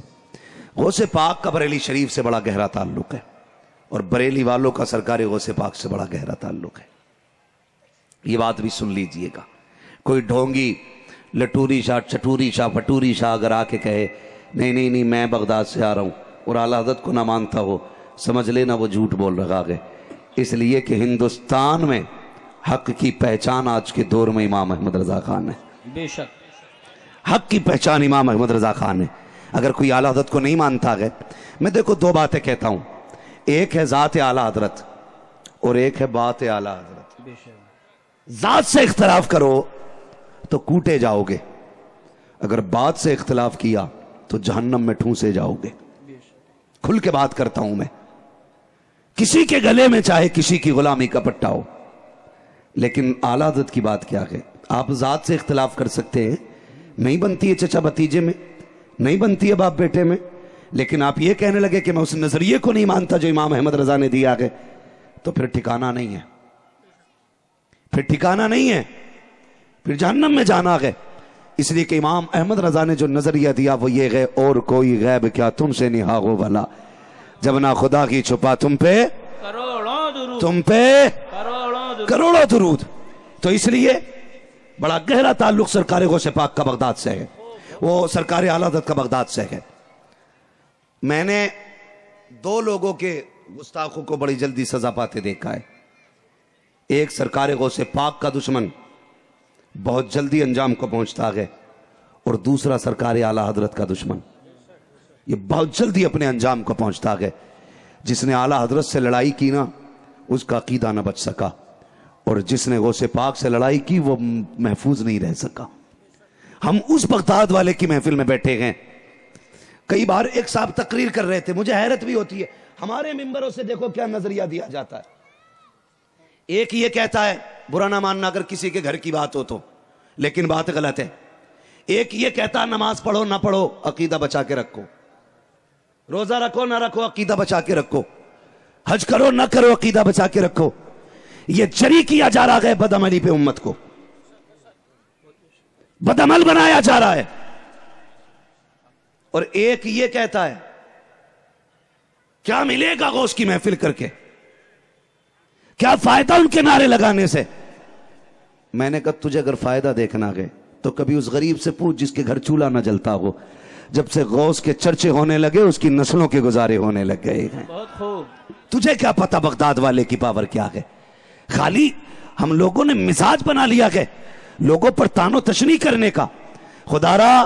Speaker 1: غوث پاک کا بریلی شریف سے بڑا گہرا تعلق ہے اور بریلی والوں کا سرکار غوث پاک سے بڑا گہرا تعلق ہے. یہ بات بھی سن لیجئے گا. کوئی ڈھونگی لٹوری شاہ چٹوری شاہ پٹوری شاہ اگر آ کے کہے نہیں نہیں نہیں میں بغداد سے آ رہا ہوں اور اعلیٰ حضرت کو نہ مانتا ہو، سمجھ لینا وہ جھوٹ بول رہا ہے. اس لیے کہ ہندوستان میں حق کی پہچان آج کے دور میں امام احمد رضا خان ہے.
Speaker 2: بے شک
Speaker 1: حق کی پہچان امام احمد رضا خان ہے. اگر کوئی اعلیٰ حضرت کو نہیں مانتا ہے، میں دیکھو دو باتیں کہتا ہوں، ایک ہے ذات اعلیٰ حضرت اور ایک ہے بات اعلیٰ حضرت. ذات سے اختلاف کرو تو کوٹے جاؤ گے، اگر بات سے اختلاف کیا تو جہنم میں ٹھونسے جاؤ گے. کھل کے بات کرتا ہوں میں. کسی کے گلے میں چاہے کسی کی غلامی کا پٹا ہو، لیکن اعلیٰ حضرت کی بات کیا ہے؟ آپ ذات سے اختلاف کر سکتے ہیں، نہیں بنتی ہے چچا بھتیجے میں، نہیں بنتی ہے باپ بیٹے میں، لیکن آپ یہ کہنے لگے کہ میں اس نظریے کو نہیں مانتا جو امام احمد رضا نے دیا ہے، تو پھر ٹھکانہ نہیں ہے، پھر ٹھکانہ نہیں ہے، پھر جہنم میں جانا ہے. اس لیے کہ امام احمد رضا نے جو نظریہ دیا وہ یہ ہے اور کوئی غیب کیا تم سے نہا ہو بھلا، جب نہ خدا کی چھپا تم پہ کروڑوں درود. تو اس لیے بڑا گہرا تعلق سرکار غوث پاک کا بغداد سے ہے، وہ سرکار اعلیٰ حضرت کا بغداد سے ہے. میں نے دو لوگوں کے گستاخوں کو بڑی جلدی سزا پاتے دیکھا ہے. ایک سرکار غوث پاک کا دشمن بہت جلدی انجام کو پہنچتا ہے، اور دوسرا سرکار اعلیٰ حضرت کا دشمن یہ بہت جلدی اپنے انجام کو پہنچتا ہے. جس نے اعلیٰ حضرت سے لڑائی کی نا اس کا عقیدہ نہ بچ سکا، اور جس نے غوث پاک سے لڑائی کی وہ محفوظ نہیں رہ سکا. ہم اس بغداد والے کی محفل میں بیٹھے ہیں. کئی بار ایک صاحب تقریر کر رہے تھے، مجھے حیرت بھی ہوتی ہے، ہمارے ممبروں سے دیکھو کیا نظریہ دیا جاتا ہے. ایک یہ کہتا ہے برا نہ ماننا اگر کسی کے گھر کی بات ہو تو، لیکن بات غلط ہے. ایک یہ کہتا ہے نماز پڑھو نہ پڑھو عقیدہ بچا کے رکھو، روزہ رکھو نہ رکھو عقیدہ بچا کے رکھو، حج کرو نہ کرو عقیدہ بچا کے رکھو. یہ جری کیا جا رہا ہے بد عملی پہ، امت کو بد عمل بنایا جا رہا ہے. اور ایک یہ کہتا ہے کیا ملے گا غوث کی محفل کر کے، کیا فائدہ ان کے نعرے لگانے سے. میں نے کہا تجھے اگر فائدہ دیکھنا ہے تو کبھی اس غریب سے پوچھ جس کے گھر چولہا نہ جلتا ہو. جب سے غوث کے چرچے ہونے لگے اس کی نسلوں کے گزارے ہونے لگ گئے ہیں.
Speaker 2: بہت خوب.
Speaker 1: تجھے کیا پتا بغداد والے کی پاور کیا ہے؟ خالی ہم لوگوں نے مزاج بنا لیا ہے لوگوں پر تانو تشنی کرنے کا. خدا را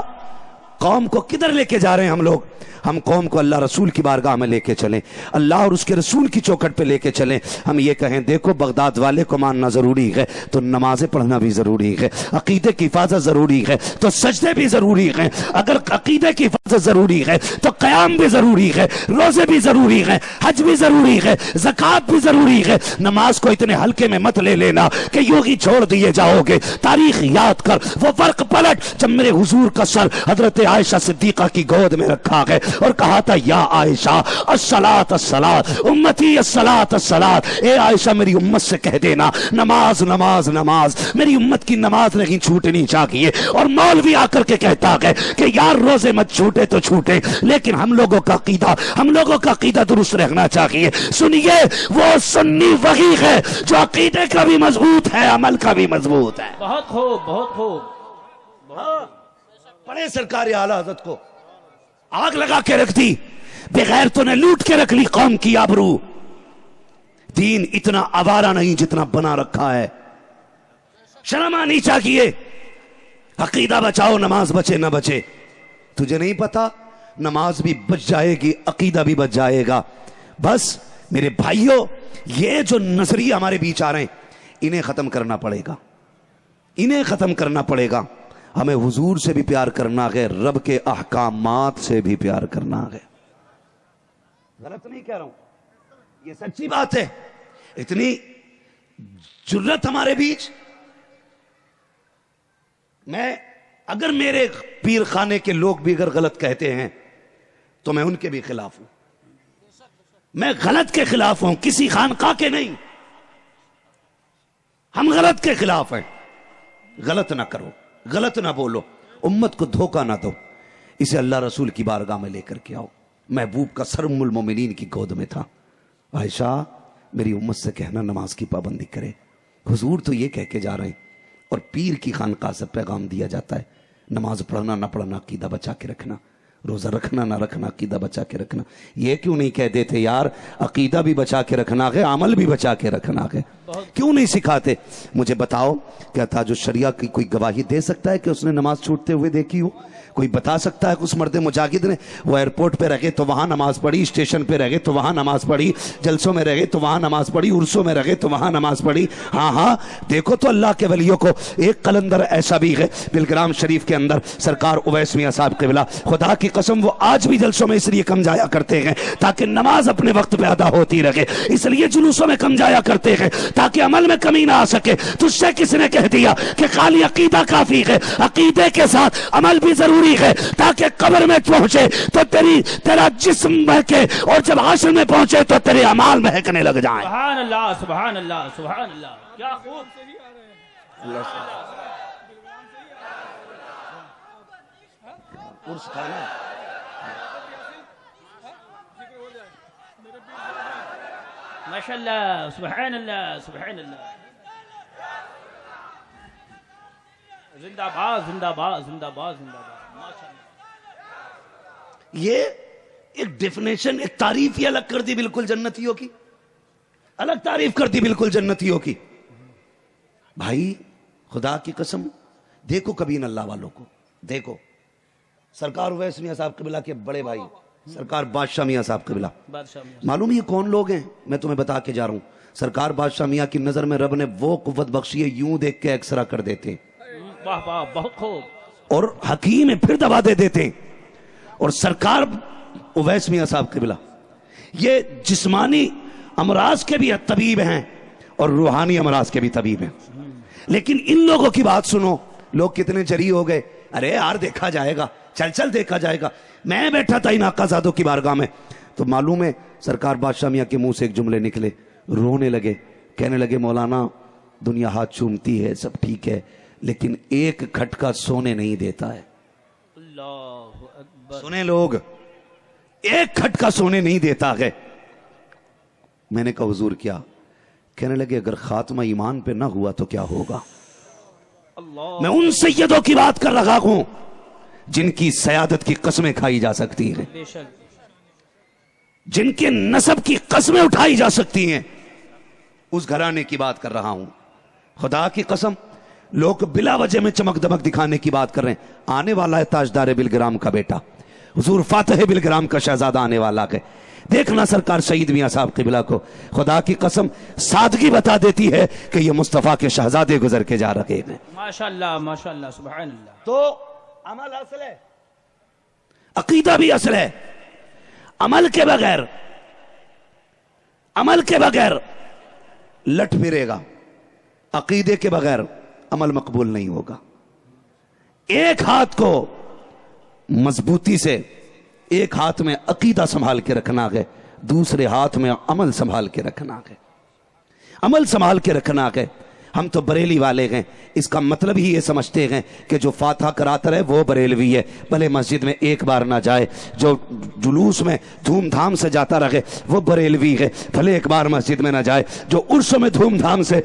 Speaker 1: قوم کو کدھر لے کے جا رہے ہیں ہم لوگ؟ ہم قوم کو اللہ رسول کی بارگاہ میں لے کے چلیں، اللہ اور اس کے رسول کی چوکھٹ پہ لے کے چلیں. ہم یہ کہیں دیکھو بغداد والے کو ماننا ضروری ہے تو نمازیں پڑھنا بھی ضروری ہے، عقیدے کی حفاظت ضروری ہے تو سجدے بھی ضروری ہیں، اگر عقیدے کی حفاظت ضروری ہے تو قیام بھی ضروری ہے، روزے بھی ضروری ہیں، حج بھی ضروری ہے، زکوٰۃ بھی ضروری ہے. نماز کو اتنے ہلکے میں مت لے لینا کہ یوں ہی چھوڑ دیے جاؤ گے. تاریخ یاد کر، وہ فرق پلٹ جب میرے حضور کا سر حضرت عائشہ صدیقہ کی گود میں رکھا گئے اور کہا تھا یا عائشہ الصلاۃ الصلاۃ امتی الصلاۃ الصلاۃ. اے عائشہ میری امت سے کہہ دینا نماز نماز نماز، میری امت کی نماز نہیں چھوٹنی چاہیے. اور مولوی آ کر کے کہتا ہے کہ یار روزے مت چھوٹے تو چھوٹے، لیکن ہم لوگوں کا عقیدہ درست رہنا چاہیے. سنیے وہ سنی وہی ہے جو عقیدے کا بھی مضبوط ہے، عمل کا بھی مضبوط ہے.
Speaker 2: بہت خوب بہت خوب.
Speaker 1: پڑھے سرکار اعلیٰ حضرت کو آگ لگا کے رکھ دی، بغیر تو نے لوٹ کے رکھ لی قوم کی آبرو. دین اتنا آوارہ نہیں جتنا بنا رکھا ہے. شرم آنی چاہیے. عقیدہ بچاؤ نماز بچے نہ بچے. تجھے نہیں پتا نماز بھی بچ جائے گی عقیدہ بھی بچ جائے گا. بس میرے بھائیوں، یہ جو نظریہ ہمارے بیچ آ رہے ہیں انہیں ختم کرنا پڑے گا، انہیں ختم کرنا پڑے گا۔ ہمیں حضور سے بھی پیار کرنا ہے، رب کے احکامات سے بھی پیار کرنا ہے۔ غلط نہیں کہہ رہا ہوں، یہ سچی بات ہے۔ اتنی جرت ہمارے بیچ، اگر میرے پیر خانے کے لوگ بھی اگر غلط کہتے ہیں تو میں ان کے بھی خلاف ہوں، میں غلط کے خلاف ہوں، کسی خانقاہ کے نہیں۔ ہم غلط کے خلاف ہیں۔ غلط نہ کرو، غلط نہ بولو، امت کو دھوکہ نہ دو، اسے اللہ رسول کی بارگاہ میں لے کر کے آؤ۔ محبوب کا سر ام المومنین کی گود میں تھا۔ عائشہ، میری امت سے کہنا نماز کی پابندی کرے۔ حضور تو یہ کہہ کے جا رہے ہیں، اور پیر کی خانقاہ سے پیغام دیا جاتا ہے، نماز پڑھنا نہ پڑھنا عقیدہ بچا کے رکھنا، روزہ رکھنا نہ رکھنا عقیدہ بچا کے رکھنا۔ یہ کیوں نہیں کہہ دیتے یار عقیدہ بھی بچا کے رکھنا ہے، عمل بھی بچا کے رکھنا ہے؟ کیوں نہیں سکھاتے؟ مجھے بتاؤ، کیا تاج الشریعہ کی کوئی گواہی دے سکتا ہے کہ اس نے نماز چھوٹتے ہوئے دیکھی ہو؟ کوئی بتا سکتا ہے کہ اس مرد مجاہد نے وہ ایئرپورٹ پہ رہ گئے تو وہاں نماز پڑھی، اسٹیشن پہ رہ گئے تو وہاں نماز پڑھی، جلسوں میں رہ گئے تو وہاں نماز پڑھی، عرسوں میں رہ گئے تو وہاں نماز پڑھی؟ ہاں، دیکھو تو اللہ کے ولیوں کو۔ ایک قلندر ایسا بھی ہے بلگرام شریف کے اندر، سرکار اویس میاں صاحب قبلہ، خدا کی قسم وہ آج بھی جلسوں میں اس لیے کم جایا کرتے ہیں تاکہ نماز اپنے وقت پہ ادا ہوتی رہے، اس لیے جلوسوں میں کم جایا کرتے ہیں تاکہ عمل میں کمی نہ آ سکے۔ تجھ سے کس نے کہہ دیا کہ خالی عقیدہ کافی ہے؟ عقیدے کے ساتھ عمل بھی ضروری ہے تاکہ قبر میں پہنچے تو تیرا جسم مہکے، اور جب حشر میں پہنچے تو تیرے اعمال مہکنے لگ جائیں۔
Speaker 2: سبحان اللہ، سبحان اللہ، سبحان اللہ، کیا خوب۔ ماشاء اللہ، سبحان اللہ، سبحان اللہ، زندہ باد، زندہ باد، زندہ باد، زندہ باد، ماشاء اللہ۔
Speaker 1: یہ ایک ڈیفینیشن، ایک تعریف ہی الگ کر دی بالکل جنتیوں کی، الگ تعریف کر دی بالکل جنتیوں کی۔ بھائی خدا کی قسم دیکھو کبھی ان اللہ والوں کو، دیکھو سرکار اویس میاں صاحب قبلہ کے بڑے بھائی سرکار بادشاہ میاں صاحب قبلہ، معلوم یہ کون لوگ ہیں؟ میں تمہیں بتا کے جا رہا ہوں۔ سرکار بادشاہ میاں کی نظر میں رب نے وہ قوت بخشی ہے، یوں دیکھ کے ایکسرا کر دیتے،
Speaker 2: واہ واہ، بہت خوب،
Speaker 1: اور حکیم ہے پھر دوا دے دیتے۔ اور سرکار اویس میاں صاحب قبلہ یہ جسمانی امراض کے بھی طبیب ہیں اور روحانی امراض کے بھی طبیب ہیں، لیکن ان لوگوں کی بات سنو، لوگ کتنے جری ہو گئے، ارے یار دیکھا جائے گا، چل دیکھا جائے گا۔ میں بیٹھا تھا ان آقا زادوں کی بارگاہ میں تو معلوم ہے سرکار بادشاہ میاں کے منہ سے ایک جملے نکلے، رونے لگے، کہنے لگے مولانا دنیا ہاتھ چومتی ہے، سب ٹھیک ہے، لیکن ایک کھٹکا سونے نہیں دیتا ہے۔
Speaker 2: اللہ اکبر،
Speaker 1: سنے لوگ، ایک کھٹکا سونے نہیں دیتا ہے۔ میں نے کہا حضور کیا؟ کہنے لگے اگر خاتمہ ایمان پہ نہ ہوا تو کیا ہوگا؟
Speaker 2: اللہ،
Speaker 1: میں ان سیدوں کی بات کر رہا ہوں جن کی سیادت کی قسمیں کھائی جا سکتی ہیں،
Speaker 2: بے شک،
Speaker 1: جن کے نسب کی قسمیں اٹھائی جا سکتی ہیں، اس گھرانے کی بات کر رہا ہوں۔ خدا کی قسم لوگ بلا وجہ میں چمک دمک دکھانے کی بات کر رہے ہیں۔ آنے والا ہے تاجدار بلگرام کا بیٹا، حضور فاتح بلگرام کا شہزادہ آنے والا ہے۔ دیکھنا سرکار سعید میاں صاحب قبلہ کو، خدا کی قسم سادگی بتا دیتی ہے کہ یہ مصطفیٰ کے شہزادے گزر کے جا رہے ہیں۔
Speaker 2: ماشاء اللہ، ماشاء اللہ، سبحان اللہ۔
Speaker 1: تو عمل اصل ہے، عقیدہ بھی اصل ہے۔ عمل کے بغیر لٹ پھرے گا، عقیدے کے بغیر عمل مقبول نہیں ہوگا۔ ایک ہاتھ کو مضبوطی سے، ایک ہاتھ میں عقیدہ سنبھال کے رکھنا ہے، دوسرے ہاتھ میں عمل سنبھال کے رکھنا ہے، عمل سنبھال کے رکھنا ہے۔ ہم تو بریلی والے ہیں، اس کا مطلب ہی یہ سمجھتے ہیں کہ جو فاتحہ کراتا رہے وہ بریلوی ہے، بھلے مسجد میں ایک بار نہ جائے، جو جلوس میں دھوم دھام سے جاتا رہے وہ بریلوی ہے، بھلے ایک بار مسجد میں نہ جائے، جو عرس میں دھوم دھام سے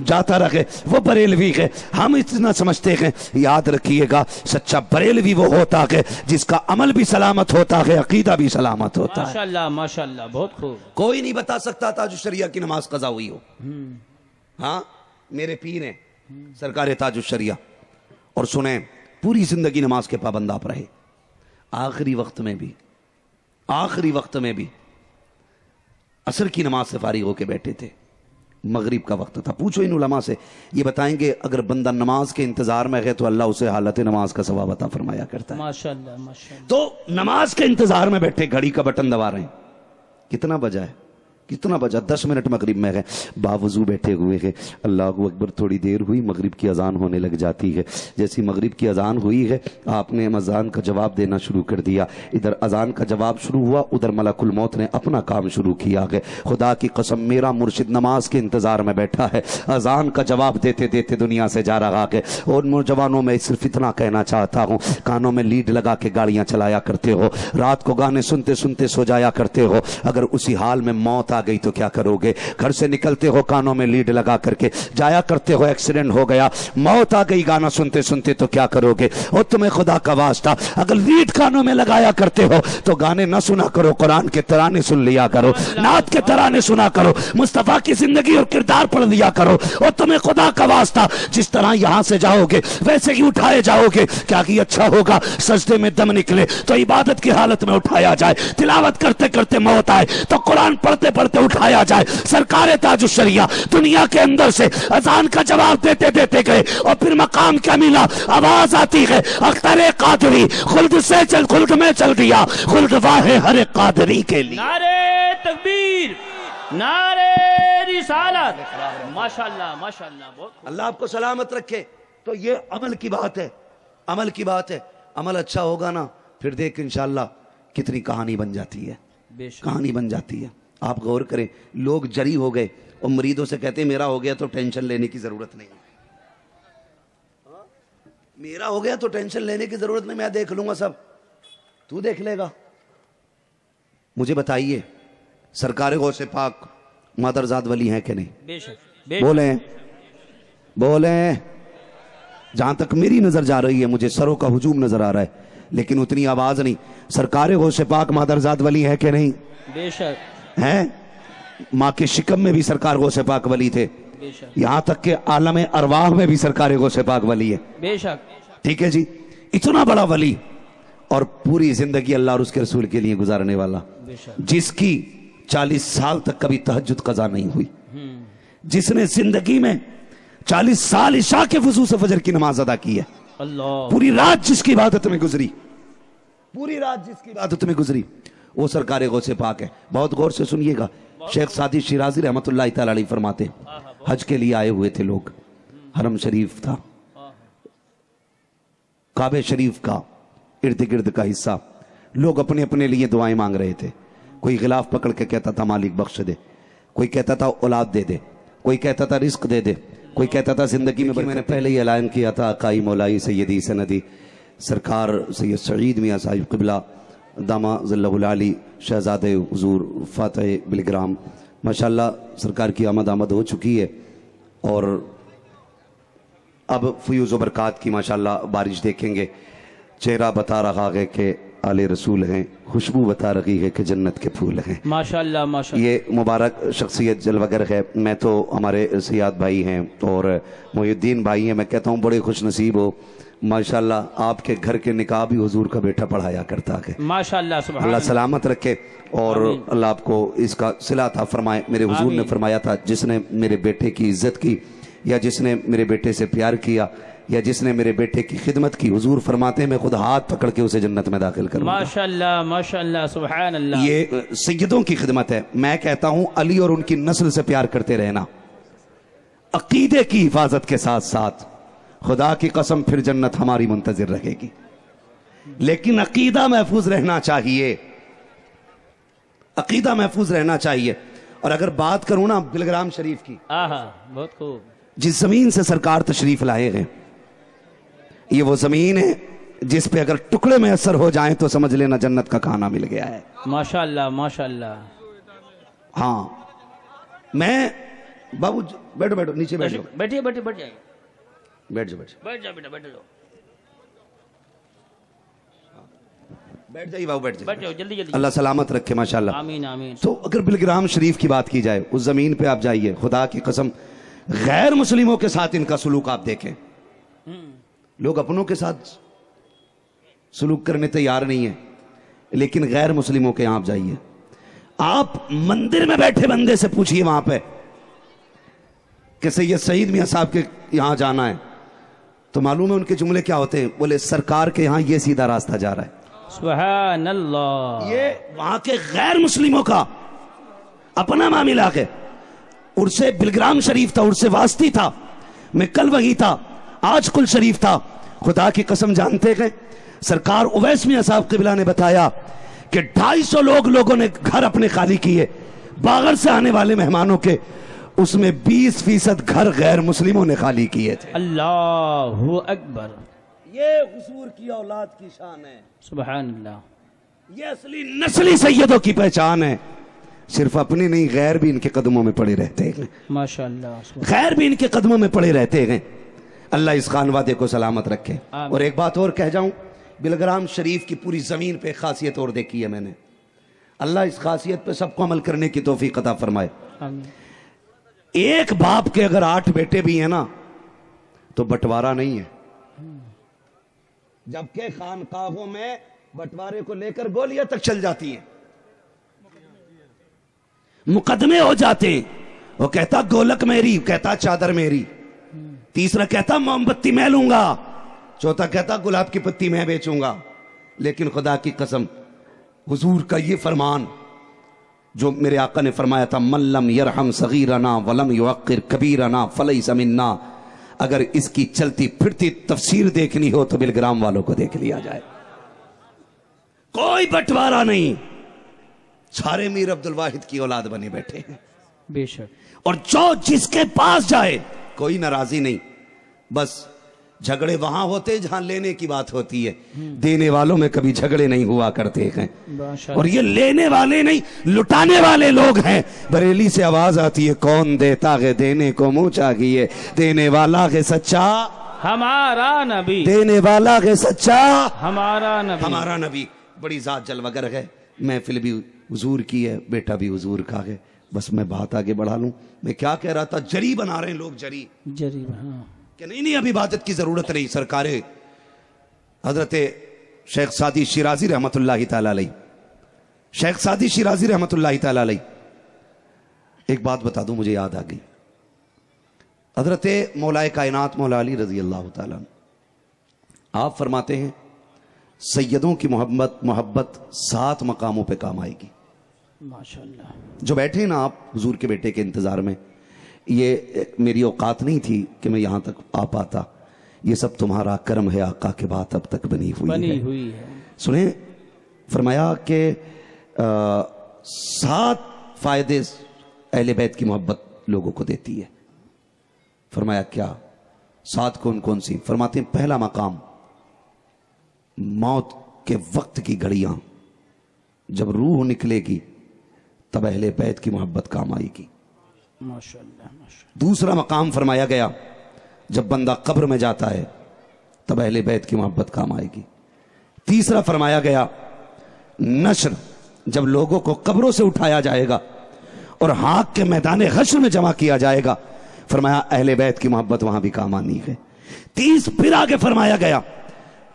Speaker 1: جاتا رہے وہ بریلوی ہے۔ ہم اتنا سمجھتے ہیں، یاد رکھیے گا سچا بریلوی وہ ہوتا ہے جس کا عمل بھی سلامت ہوتا ہے، عقیدہ بھی سلامت ہوتا ہے۔
Speaker 2: ماشاء اللہ، ماشاء اللہ، بہت خوب۔
Speaker 1: کوئی نہیں بتا سکتا تاج الشریعہ کی نماز قضا ہوئی ہو، ہاں میرے پیر ہیں سرکار تاج الشریعہ، اور سنیں پوری زندگی نماز کے پابند آپ رہے، آخری وقت میں بھی عصر کی نماز سے فارغ ہو کے بیٹھے تھے، مغرب کا وقت تھا. پوچھو ان علماء سے، یہ بتائیں گے اگر بندہ نماز کے انتظار میں ہے تو اللہ اسے حالت نماز کا ثواب عطا فرمایا کرتا ہے.
Speaker 2: ماشاءاللہ ماشاءاللہ.
Speaker 1: تو نماز کے انتظار میں بیٹھے، گھڑی کا بٹن دبا رہے ہیں، کتنا بجا ہے، کتنا بجا، 10 منٹ مغرب میں ہے، باوضو بیٹھے ہوئے ہیں. اللہ اکبر، تھوڑی دیر ہوئی مغرب کی اذان ہونے لگ جاتی ہے. جیسی مغرب کی اذان ہوئی ہے آپ نے اذان کا جواب دینا شروع کر دیا. ادھر اذان کا جواب شروع ہوا، ادھر ملک الموت نے اپنا کام شروع کیا ہے. خدا کی قسم میرا مرشد نماز کے انتظار میں بیٹھا ہے، اذان کا جواب دیتے دیتے دنیا سے جا رہا ہے. اور نوجوانوں میں صرف اتنا کہنا چاہتا ہوں، کانوں میں لیڈ لگا کے گاڑیاں چلایا کرتے ہو، رات کو گانے سنتے سنتے سو جایا کرتے ہو، اگر اسی حال میں موت آ گئی تو کیا کرو گے؟ گھر سے نکلتے ہو کانوں میں لیڈ لگا کر کے جایا کرتے ہو، ایکسیڈنٹ ہو گیا، موت آ گئی گانا سنتے سنتے تو کیا کرو گے؟ اور تمہیں خدا کا واسطہ اگر لیڈ کانوں میں لگایا کرتے ہو تو گانے نہ سنا کرو، قرآن کے ترانے سن لیا کرو، نعت کے ترانے سنا کرو، مصطفیٰ کی زندگی اور کردار پڑھ لیا کرو. اور تمہیں خدا کا واسطہ جس طرح یہاں سے جاؤ گے ویسے ہی اٹھائے جاؤ گے. کیا کہ اچھا ہوگا سجدے میں دم نکلے تو عبادت کی حالت میں اٹھایا جائے، تلاوت کرتے کرتے موت آئے تو قرآن پڑھتے پڑھتے اٹھایا جائے. سرکار تاج الشریعہ دنیا کے اندر سے اذان کا جواب دیتے دیتے گئے اور پھر مقام کیا ملا؟ آواز آتی ہے اختر قادری خلد سے چل، خلد میں چل دیا، خلد واہ ہر قادری کے لیے.
Speaker 2: نعرے تکبیر، نعرے رسالت. ماشاءاللہ ماشاءاللہ. بہت
Speaker 1: اللہ آپ کو سلامت رکھے. تو یہ عمل کی بات ہے، عمل کی بات ہے. عمل اچھا ہوگا نا پھر دیکھ انشاءاللہ کتنی کہانی بن جاتی ہے،
Speaker 2: بے شک.
Speaker 1: کہانی بن جاتی ہے. آپ غور کریں، لوگ جری ہو گئے اور مریدوں سے کہتے ہیں میرا ہو گیا تو ٹینشن لینے کی ضرورت نہیں، میرا ہو گیا تو ٹینشن لینے کی ضرورت نہیں، میں دیکھ لوں گا، سب تو دیکھ لے گا. مجھے بتائیے سرکار غوث پاک مادرزاد ولی ہیں کہ نہیں؟
Speaker 2: بے شک.
Speaker 1: بولیں بولیں. جہاں تک میری نظر جا رہی ہے مجھے سروں کا ہجوم نظر آ رہا ہے لیکن اتنی آواز نہیں. سرکار غوث پاک مادرزاد ولی ہے کہ نہیں؟
Speaker 2: بے شک.
Speaker 1: ہیں؟ ماں کے شکم میں بھی سرکار غوث پاک ولی تھے،
Speaker 2: بے شک.
Speaker 1: یہاں تک کہ عالم ارواح میں بھی سرکار غوث پاک ولی ہے.
Speaker 2: بے شک.
Speaker 1: ٹھیک ہے جی، اتنا بڑا ولی اور پوری زندگی اللہ اور اس کے رسول کے لیے گزارنے والا،
Speaker 2: بے شک.
Speaker 1: جس کی 40 سال تک کبھی تہجد قضا نہیں ہوئی، جس نے زندگی میں 40 سال عشاء کے وضو سے فجر کی نماز ادا کی ہے،
Speaker 2: اللہ.
Speaker 1: پوری رات جس کی عبادت میں گزری، پوری رات جس کی عبادت میں گزری، وہ سرکار غوث پاک ہے. بہت غور سے سنیے گا. شیخ سعدی شیرازی رحمت اللہ تعالی علیہ فرماتے ہیں حج کے لیے آئے ہوئے تھے لوگ، حرم شریف تھا، کعبہ شریف کا ارد گرد کا حصہ، لوگ اپنے اپنے لیے دعائیں مانگ رہے تھے. کوئی غلاف پکڑ کے کہتا تھا مالک بخش دے، کوئی کہتا تھا اولاد دے دے، کوئی کہتا تھا رزق دے دے، کوئی کہتا تھا زندگی میں نے پہلے ہی اعلان کیا تھا آقائی مولائی سیدی سندی سرکار سید سعید میاں صاحب قبلہ دامہ ظلہ العالی شہزادے حضور فاتح بلگرام، ماشاءاللہ سرکار کی آمد ہو چکی ہے اور اب فیوز و برکات کی ماشاءاللہ بارش دیکھیں گے. چہرہ بتا رہا ہے کہ آل رسول ہیں، خوشبو بتا رہی ہے کہ جنت کے پھول ہیں.
Speaker 2: ماشاءاللہ ماشاءاللہ.
Speaker 1: یہ مبارک شخصیت جلوگر ہے. میں تو ہمارے سیاد بھائی ہیں اور محی الدین بھائی ہیں، میں کہتا ہوں بڑے خوش نصیب ہو ماشاءاللہ، آپ کے گھر کے نکاح بھی حضور کا بیٹا پڑھایا کرتا ہے.
Speaker 2: ماشاءاللہ سبحان
Speaker 1: اللہ
Speaker 2: اللہ.
Speaker 1: سلامت رکھے اور اللہ آپ کو اس کا صلہ عطا فرمائے. میرے حضور نے فرمایا تھا جس نے میرے بیٹے کی عزت کی یا جس نے میرے بیٹے سے پیار کیا یا جس نے میرے بیٹے کی خدمت کی، حضور فرماتے ہیں میں خود ہاتھ پکڑ کے اسے جنت میں داخل کروں گا.
Speaker 2: ماشاءاللہ ماشاءاللہ سبحان اللہ.
Speaker 1: یہ سیدوں کی خدمت ہے. میں کہتا ہوں علی اور ان کی نسل سے پیار کرتے رہنا، عقیدے کی حفاظت کے ساتھ ساتھ خدا کی قسم پھر جنت ہماری منتظر رہے گی. لیکن عقیدہ محفوظ رہنا چاہیے، عقیدہ محفوظ رہنا چاہیے. اور اگر بات کروں نا بلگرام شریف کی،
Speaker 2: آہا بہت خوب.
Speaker 1: جس زمین سے سرکار تشریف لائے ہیں یہ وہ زمین ہے جس پہ اگر ٹکڑے میں اثر ہو جائیں تو سمجھ لینا جنت کا کھانا مل گیا ہے.
Speaker 2: ماشاءاللہ ماشاءاللہ.
Speaker 1: ہاں میں بابو بیٹھو بیٹھو نیچے بیٹھو،
Speaker 2: بیٹھیے بیٹھیے بیٹھ جائیے،
Speaker 1: بیٹھ جاؤ بیٹھ جاؤ
Speaker 2: بیٹھ جاؤ بیٹا بیٹھ جاؤ
Speaker 1: بیٹھ جائیے بابو بیٹھ
Speaker 2: بیٹھ
Speaker 1: جائیے.
Speaker 2: جاؤ جلدی جلدی.
Speaker 1: اللہ سلامت رکھے ماشاءاللہ.
Speaker 2: آمین آمین.
Speaker 1: تو اگر بلگرام شریف کی بات کی جائے اس زمین پہ آپ جائیے، خدا کی قسم غیر مسلموں کے ساتھ ان کا سلوک آپ دیکھیں. لوگ اپنوں کے ساتھ سلوک کرنے تیار نہیں ہیں لیکن غیر مسلموں کے یہاں آپ جائیے، آپ مندر میں بیٹھے بندے سے پوچھئے وہاں پہ کہ سید سعید میاں صاحب کے یہاں جانا ہے تو معلوم ہے ان کے جملے کیا ہوتے ہیں؟ بولے سرکار کے یہاں یہ سیدھا راستہ جا رہا ہے۔
Speaker 2: سبحان اللہ۔
Speaker 1: یہ وہاں کے غیر مسلموں کا اپنا معاملہ ہے۔ عرس بلگرام شریف تھا، عرس واسطی تھا، میں کل وہی تھا، آج کل شریف تھا۔ خدا کی قسم جانتے ہیں سرکار اویس میاں صاحب قبلہ نے بتایا کہ 250 لوگوں نے گھر اپنے خالی کیے باغر سے آنے والے مہمانوں کے، اس میں 20% گھر غیر مسلموں نے خالی کیے تھے۔
Speaker 2: اللہ اکبر۔
Speaker 1: یہ حضور کی اولاد کی شان ہے،
Speaker 2: سبحان اللہ۔
Speaker 1: یہ اصلی نسلی سیدوں کی پہچان ہے۔ صرف اپنے نہیں، غیر بھی ان کے قدموں میں پڑے رہتے ہیں،
Speaker 2: ماشاءاللہ۔
Speaker 1: غیر بھی ان کے قدموں میں پڑے رہتے ہیں۔ اللہ اس خانوادے کو سلامت رکھے۔
Speaker 2: آمین۔
Speaker 1: اور ایک بات اور کہہ جاؤں، بلگرام شریف کی پوری زمین پہ خاصیت اور دیکھی ہے میں نے، اللہ اس خاصیت پہ سب کو عمل کرنے کی توفیق عطا فرمائے۔
Speaker 2: آمین۔
Speaker 1: ایک باپ کے اگر 8 بیٹے بھی ہیں نا تو بٹوارہ نہیں ہے، جبکہ خانقاہوں میں بٹوارے کو لے کر گولیاں تک چل جاتی ہیں، مقدمے ہو جاتے ہیں۔ وہ کہتا گولک میری، کہتا چادر میری، تیسرا کہتا موم بتی میں لوں گا، چوتھا کہتا گلاب کی پتی میں بیچوں گا۔ لیکن خدا کی قسم حضور کا یہ فرمان جو میرے آقا نے فرمایا تھا، من لم یرحم صغیرنا ولم یوقر کبیرنا فلیس منا، اگر اس کی چلتی پھرتی تفسیر دیکھنی ہو تو بلگرام والوں کو دیکھ لیا جائے۔ کوئی بٹوارہ نہیں، سارے میر عبدالواحد کی اولاد بنے بیٹھے ہیں،
Speaker 2: بے شک۔
Speaker 1: اور جو جس کے پاس جائے کوئی ناراضی نہیں، بس جھگڑے وہاں ہوتے جہاں لینے کی بات ہوتی ہے، دینے والوں میں کبھی جھگڑے نہیں ہوا کرتے ہیں۔ اور یہ لینے والے نہیں، لٹانے والے لوگ ہیں۔ بریلی سے آواز آتی ہے، کون دیتا ہے دینے کو منہ چاہیے، دینے والا ہے سچا
Speaker 2: ہمارا نبی،
Speaker 1: دینے والا ہے سچا
Speaker 2: ہمارا نبی،
Speaker 1: ہمارا نبی۔ بڑی ذات جلوگر ہے، محفل بھی حضور کی ہے، بیٹا بھی حضور کا ہے۔ بس میں بات آگے بڑھا لوں، میں کیا کہہ رہا تھا، جری بنا رہے ہیں لوگ، جری
Speaker 2: جریب، ہاں
Speaker 1: کہ نہیں اب عبادت کی ضرورت نہیں۔ سرکار حضرت شیخ سعدی شیرازی رحمت اللہ تعالی علیہ، شیخ سعدی شیرازی رحمت اللہ تعالی علیہ، ایک بات بتا دوں مجھے یاد آ گئی۔ حضرت مولا کائنات مولا علی رضی اللہ تعالیٰ آپ فرماتے ہیں سیدوں کی محبت 7 مقاموں پہ کام آئے گی۔
Speaker 2: ماشاءاللہ۔
Speaker 1: جو بیٹھے ہیں نا آپ حضور کے بیٹے کے انتظار میں، یہ میری اوقات نہیں تھی کہ میں یہاں تک آ پاتا، یہ سب تمہارا کرم ہے آقا کے بات اب تک بنی ہوئی ہے۔ سنیں، فرمایا کہ 7 فائدے اہل بیت کی محبت لوگوں کو دیتی ہے۔ فرمایا کیا؟ 7 کون سی؟ فرماتے ہیں پہلا مقام، موت کے وقت کی گھڑیاں جب روح نکلے گی تب اہل بیت کی محبت کام آئے گی۔
Speaker 2: ماشاءاللہ۔
Speaker 1: دوسرا مقام فرمایا گیا جب بندہ قبر میں جاتا ہے تب اہل بیت کی محبت کام آئے گی۔ تیسرا فرمایا گیا نشر، جب لوگوں کو قبروں سے اٹھایا جائے گا اور حاق کے میدان حشر میں جمع کیا جائے گا، فرمایا اہل بیت کی محبت وہاں بھی کام آنی ہے۔ پھر آگے فرمایا گیا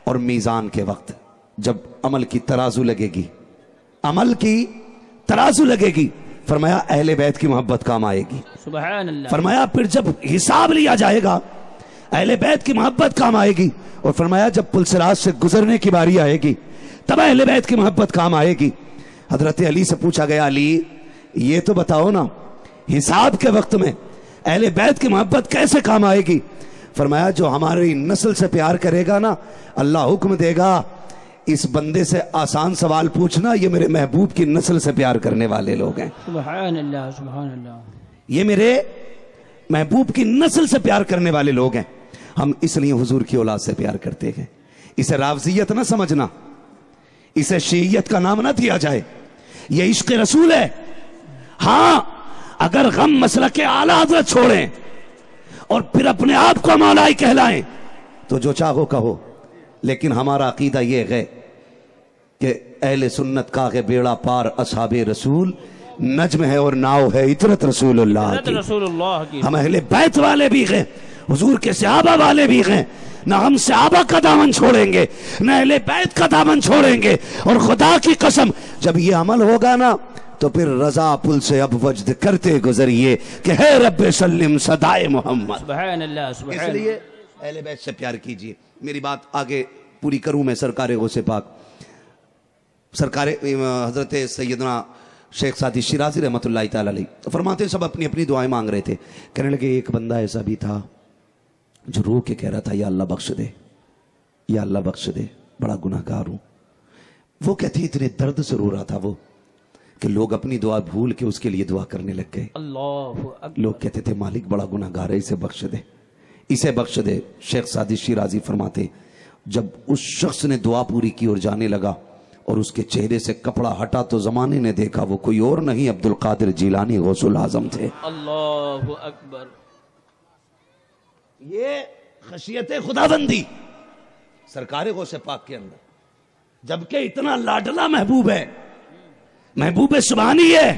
Speaker 1: اور میزان کے وقت جب عمل کی ترازو لگے گی، عمل کی ترازو لگے گی، فرمایا اہل بیت کی محبت کام آئے گی۔
Speaker 2: سبحان اللہ۔
Speaker 1: فرمایا پھر جب حساب لیا جائے گا اہل بیت کی محبت کام آئے گی، اور فرمایا جب پل صراط سے گزرنے کی باری آئے گی تب اہل بیت کی محبت کام آئے گی۔ حضرت علی سے پوچھا گیا، علی یہ تو بتاؤ نا حساب کے وقت میں اہل بیت کی محبت کیسے کام آئے گی؟ فرمایا جو ہماری نسل سے پیار کرے گا نا، اللہ حکم دے گا اس بندے سے آسان سوال پوچھنا، یہ میرے محبوب کی نسل سے پیار کرنے والے لوگ ہیں۔
Speaker 2: سبحان اللہ، سبحان اللہ۔
Speaker 1: یہ میرے محبوب کی نسل سے پیار کرنے والے لوگ ہیں۔ ہم اس لیے حضور کی اولاد سے پیار کرتے ہیں۔ اسے رافضیت نہ سمجھنا، اسے شیعیت کا نام نہ دیا جائے، یہ عشق رسول ہے۔ ہاں اگر غم مسلک اعلی حضرت چھوڑیں اور پھر اپنے آپ کو مولائی کہلائیں تو جو چاہو کہو، لیکن ہمارا عقیدہ یہ ہے کہ اہل سنت کا ہے بیڑا پار اصحاب رسول، نجم ہے اور ناؤ ہے اطرت رسول اللہ کی۔ ہم اہل بیت والے بھی ہیں، حضور کے صحابہ والے بھی ہیں، نہ ہم صحابہ کا دامن چھوڑیں گے نہ اہل بیت کا دامن چھوڑیں گے۔ اور خدا کی قسم جب یہ عمل ہوگا نا تو پھر رضا پل سے اب وجد کرتے گزریے کہ ہے رب سلم صدائے محمد.
Speaker 2: سبحان اللہ سبحان
Speaker 1: اس لیے اہل بیت سے پیار کیجئے. میری بات آگے پوری کروں میں. سرکار غوث پاک سرکار حضرت سیدنا شیخ سعدی شیرازی رحمۃ اللہ تعالی علیہ فرماتے سب اپنی اپنی دعائیں مانگ رہے تھے. کہنے لگے ایک بندہ ایسا بھی تھا جو رو کے کہہ رہا تھا یا اللہ بخش دے, یا اللہ بخش دے, بڑا گناہ گار ہوں. وہ کہتے اتنے درد سے رو رہا تھا وہ کہ لوگ اپنی دعا بھول کے اس کے لیے دعا کرنے لگ گئے.
Speaker 2: اللہ اکبر.
Speaker 1: لوگ کہتے تھے مالک بڑا گناہ گار ہے, اسے بخش دے, اسے بخش دے. شیخ سعدی شیرازی فرماتے جب اس شخص نے دعا پوری کی اور جانے لگا اور اس کے چہرے سے کپڑا ہٹا تو زمانے نے دیکھا وہ کوئی اور نہیں عبد القادر جیلانی غوث الاعظم تھے.
Speaker 2: اللہ اکبر.
Speaker 1: یہ خشیت خداوندی سرکار غوث پاک کے اندر, جبکہ اتنا لاڈلا محبوب ہے, محبوب سبحانی ہے.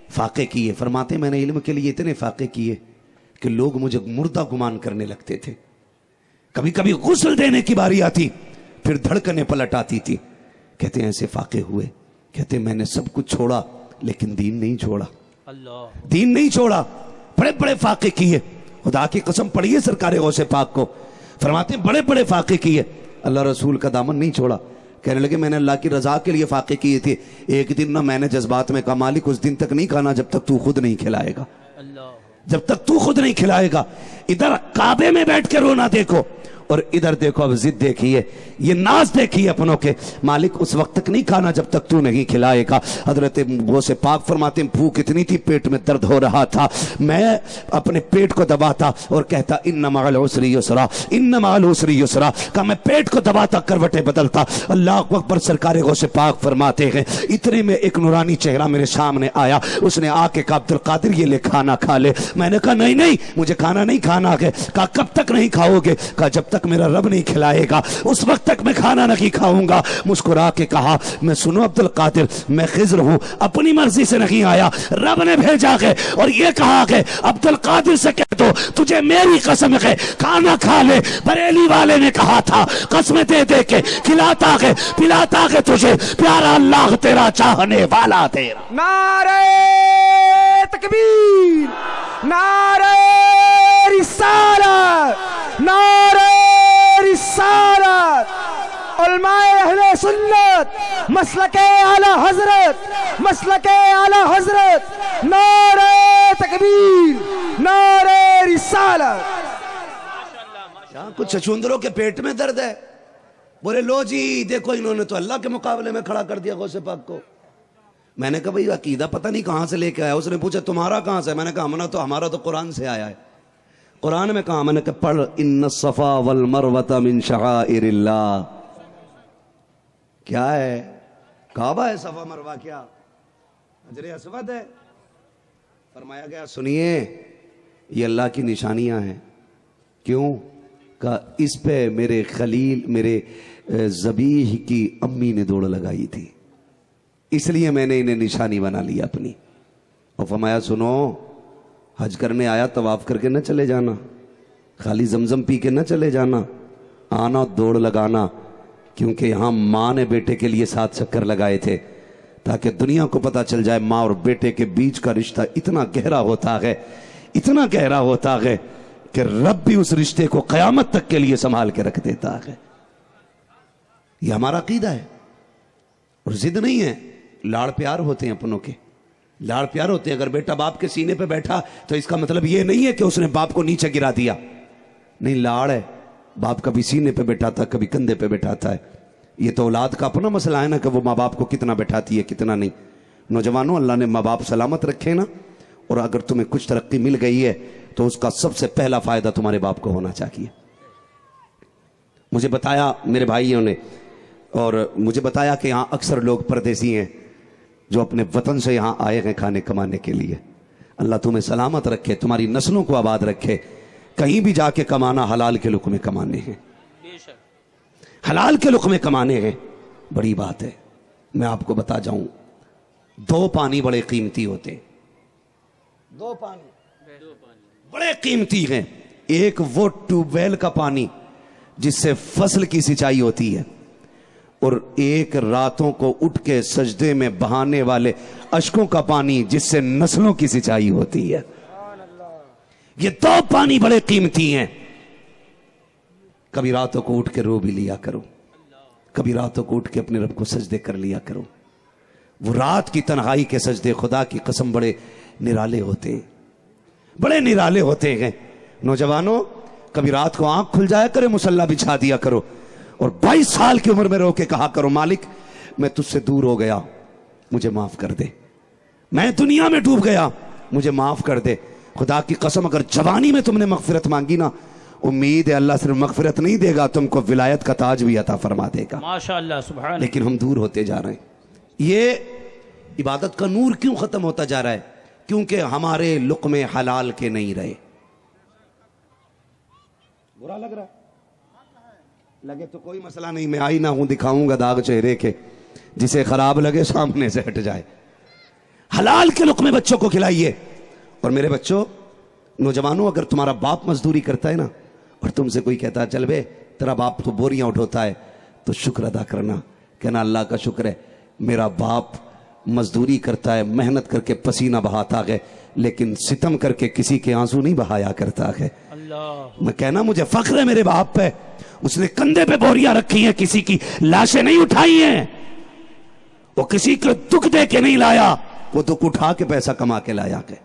Speaker 1: فاقے کیے. فرماتے میں نے علم کے لیے اتنے فاقے کیے کہ لوگ مجھے مردہ گمان کرنے لگتے تھے. کبھی کبھی غسل دینے کی باری آتی پھر دھڑکنیں پلٹ آتی تھی. کہتے ہیں ایسے فاقے ہوئے. کہتے ہیں میں نے سب کچھ چھوڑا لیکن دین نہیں چھوڑا,
Speaker 2: اللہ
Speaker 1: دین نہیں چھوڑا. بڑے بڑے فاقے کیے. خدا کی قسم پڑھیے سرکار غوث پاک کو. فرماتے ہیں بڑے بڑے فاقے کیے, اللہ رسول کا دامن نہیں چھوڑا. کہنے لگے میں نے اللہ کی رضا کے لیے فاقے کیے تھے. ایک دن نہ میں نے جذبات میں کہا مالک اس دن تک نہیں کھانا جب تک تو خود نہیں کھلائے گا,
Speaker 2: اللہ
Speaker 1: جب تک تو خود نہیں کھلائے گا. ادھر کعبے میں بیٹھ کے رونا دیکھو اور ادھر دیکھو اب ضد دیکھیے, یہ ناز دیکھیے اپنوں کے. مالک اس وقت تک نہیں کھانا جب تک تو نہیں کھلائے گا. حضرت غوث پاک فرماتے ہیں بھوک اتنی تھی پیٹ میں درد ہو رہا تھا, میں اپنے پیٹ کو دباتا اور کہتا ان مع العسر یسرا, ان مع العسر یسرا. کہ میں پیٹ کو دباتا کروٹیں بدلتا. اللہ اکبر. سرکار غوث پاک فرماتے ہیں اتنے میں ایک نورانی چہرہ میرے سامنے آیا. اس نے آ کے کہا عبد القادر یہ لے کھانا کھا لے. میں نے کہا نہیں نہیں مجھے کھانا نہیں کھانا ہے. کہا کب تک نہیں کھاؤ گے؟ کہا جب تک میرا رب نہیں کھلائے گا اس وقت تک میں کھانا نہیں کھاؤں گا. مسکرا کے کہا میں سنو عبد القادر میں خضر ہوں, اپنی مرضی سے نہیں آیا, رب نے بھیجا ہے. اور یہ کہا کہ عبد القادر سے کہہ دو تجھے میری قسم ہے کھانا کھا لے. بریلی والے نے کہا تھا قسمیں دے دے کے کھلاتا ہے پلاتا ہے تجھے پیارا اللہ تیرا چاہنے والا تیرا.
Speaker 3: نعرہ تکبیر, نعرہ رسالت, نعرہ رسالت. علماء اہل سنت مسلک اعلی حضرت, مسلک اعلی حضرت. نعرہ تکبیر, نعرہ رسالت.
Speaker 1: کچھ چچوندروں کے پیٹ میں درد ہے, بولے لو جی دیکھو انہوں نے تو اللہ کے مقابلے میں کھڑا کر دیا غوث پاک کو. میں نے کہا بھئی عقیدہ پتہ نہیں کہاں سے لے کے آیا. اس نے پوچھا تمہارا کہاں سے؟ میں نے کہا ہمارا تو قرآن سے آیا ہے. قرآن میں کہا؟ میں نے کہا پڑھ ان الصفا والمروۃ من شعائر اللہ. کیا ہے؟ کعبہ ہے صفا مروہ, کیا حجر اسود ہے؟ فرمایا گیا سنیے یہ اللہ کی نشانیاں ہیں. کیوں؟ کہ اس پہ میرے خلیل میرے ذبیح کی امی نے دوڑ لگائی تھی, اس لیے میں نے انہیں نشانی بنا لی اپنی. اور فرمایا سنو حج کرنے آیا طواف کر کے نہ چلے جانا, خالی زمزم پی کے نہ چلے جانا, آنا دوڑ لگانا. کیونکہ یہاں ماں نے بیٹے کے لیے 7 چکر لگائے تھے تاکہ دنیا کو پتا چل جائے ماں اور بیٹے کے بیچ کا رشتہ اتنا گہرا ہوتا ہے, اتنا گہرا ہوتا ہے کہ رب بھی اس رشتے کو قیامت تک کے لیے سنبھال کے رکھ دیتا ہے. یہ ہمارا عقیدہ ہے اور ضد نہیں ہے. لاڑ پیار ہوتے ہیں اپنوں کے, لاڑ پیار ہوتے ہیں. اگر بیٹا باپ کے سینے پہ بیٹھا تو اس کا مطلب یہ نہیں ہے کہ اس نے باپ کو نیچے گرا دیا, نہیں لاڑ ہے. باپ کبھی سینے پہ بیٹھاتا کبھی کندھے پہ بیٹھاتا ہے. یہ تو اولاد کا اپنا مسئلہ ہے نا کہ وہ ماں باپ کو کتنا بیٹھاتی ہے کتنا نہیں. نوجوانوں اللہ نے ماں باپ سلامت رکھے نا, اور اگر تمہیں کچھ ترقی مل گئی ہے تو اس کا سب سے پہلا فائدہ تمہارے باپ کو ہونا چاہیے. مجھے بتایا میرے بھائیوں نے, اور مجھے بتایا کہ یہاں اکثر لوگ پردیسی ہیں جو اپنے وطن سے یہاں آئے ہیں کھانے کمانے کے لیے. اللہ تمہیں سلامت رکھے, تمہاری نسلوں کو آباد رکھے. کہیں بھی جا کے کمانا حلال کے لقمے کمانے ہیں, حلال کے لقمے کمانے ہیں, بڑی بات ہے. میں آپ کو بتا جاؤں 2 پانی بڑے قیمتی ہوتے ہیں. 2 پانی بڑے قیمتی ہیں. ایک وہ ٹیوب ویل کا پانی جس سے فصل کی سینچائی ہوتی ہے, اور ایک راتوں کو اٹھ کے سجدے میں بہانے والے اشکوں کا پانی جس سے نسلوں کی سچائی ہوتی ہے. یہ دو پانی بڑے قیمتی ہیں. کبھی راتوں کو اٹھ کے رو بھی لیا کرو, کبھی راتوں کو اٹھ کے اپنے رب کو سجدے کر لیا کرو. وہ رات کی تنہائی کے سجدے خدا کی قسم بڑے نرالے ہوتے ہیں, بڑے نرالے ہوتے ہیں. نوجوانوں, کبھی رات کو آنکھ کھل جایا کرے, مصلی بچھا دیا کرو اور 22 سال کی عمر میں رو کے کہا کرو, مالک میں تجھ سے دور ہو گیا, مجھے معاف کر دے. میں دنیا میں ڈوب گیا, مجھے معاف کر دے. خدا کی قسم اگر جوانی میں تم نے مغفرت مانگی نا, امید ہے اللہ صرف مغفرت نہیں دے گا, تم کو ولایت کا تاج بھی عطا فرما دے گا.
Speaker 2: ماشاءاللہ سبحان.
Speaker 1: لیکن ہم دور ہوتے جا رہے ہیں. یہ عبادت کا نور کیوں ختم ہوتا جا رہا ہے؟ کیونکہ ہمارے لقمے حلال کے نہیں رہے. برا لگ رہا ہے؟ لگے تو کوئی مسئلہ نہیں, میں آئی نہ ہوں, دکھاؤں گا داغ چہرے کے, جسے خراب لگے سامنے سے ہٹ جائے. حلال کے لقمے بچوں کو کھلائیے. اور میرے بچوں, نوجوانوں, اگر تمہارا باپ مزدوری کرتا ہے نا اور تم سے کوئی کہتا ہے چل بے تیرا باپ تو بوریاں اٹھوتا ہے, تو شکر ادا کرنا, کہنا اللہ کا شکر ہے میرا باپ مزدوری کرتا ہے, محنت کر کے پسینہ بہاتا ہے, لیکن ستم کر کے کسی کے آنسو نہیں بہایا کرتا ہے. میں کہنا مجھے فخر ہے میرے باپ پہ, اس نے کندھے پہ بوریاں رکھی ہیں, کسی کی لاشیں نہیں اٹھائی ہیں, وہ کسی کو دکھ دے کے نہیں لایا, وہ دکھ اٹھا کے پیسہ کما کے لایا کہ.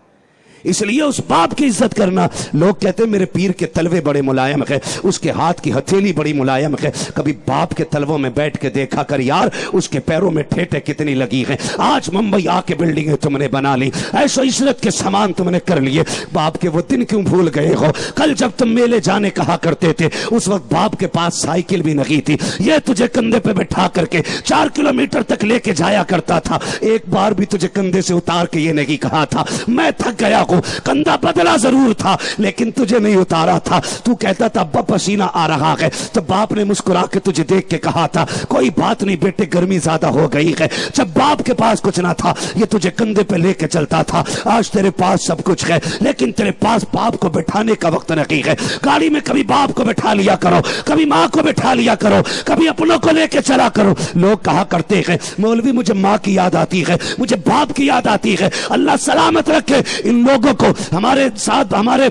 Speaker 1: اس لیے اس باپ کی عزت کرنا. لوگ کہتے ہیں میرے پیر کے تلوے بڑے ملائم ہے, اس کے ہاتھ کی ہتھیلی بڑی ملائم ہے. کبھی باپ کے تلووں میں بیٹھ کے دیکھا کر یار, اس کے پیروں میں ٹھیٹے کتنی لگی ہیں. آج ممبئی آ کے بلڈنگیں تم نے بنا لی, ایسو عزت کے سامان تم نے کر لیے. باپ کے وہ دن کیوں بھول گئے ہو؟ کل جب تم میلے جانے کہا کرتے تھے, اس وقت باپ کے پاس سائیکل بھی نہیں تھی, یہ تجھے کندھے پہ بٹھا کر کے 4 کلومیٹر تک لے کے جایا کرتا تھا. ایک بار بھی تجھے کندھے سے اتار کے یہ نہیں کہا تھا میں تھک گیا ہوں. کندھا بدلا ضرور تھا لیکن تجھے نہیں اتارا تھا. تو کہتا تھا ابا پسینہ آ رہا ہے, تو باپ نے مسکرا کے تجھے دیکھ کے کہا تھا کوئی بات نہیں بیٹے, گرمی زیادہ ہو گئی ہے. جب باپ کے پاس کچھ نہ تھا, یہ تجھے کندھے پہ لے کے چلتا تھا. آج تیرے پاس سب کچھ ہے, لیکن تیرے پاس باپ کو بٹھانے کا وقت نہیں ہے. گاڑی میں کبھی باپ کو بٹھا لیا کرو, کبھی ماں کو بٹھا لیا کرو, کبھی اپنوں کو لے کے چلا کرو. لوگ کہا کرتے ہیں مولوی مجھے ماں کی یاد آتی ہے, مجھے باپ کی یاد آتی ہے. اللہ سلامت رکھے ان لوگوں کو. ہمارے ساتھ ہمارے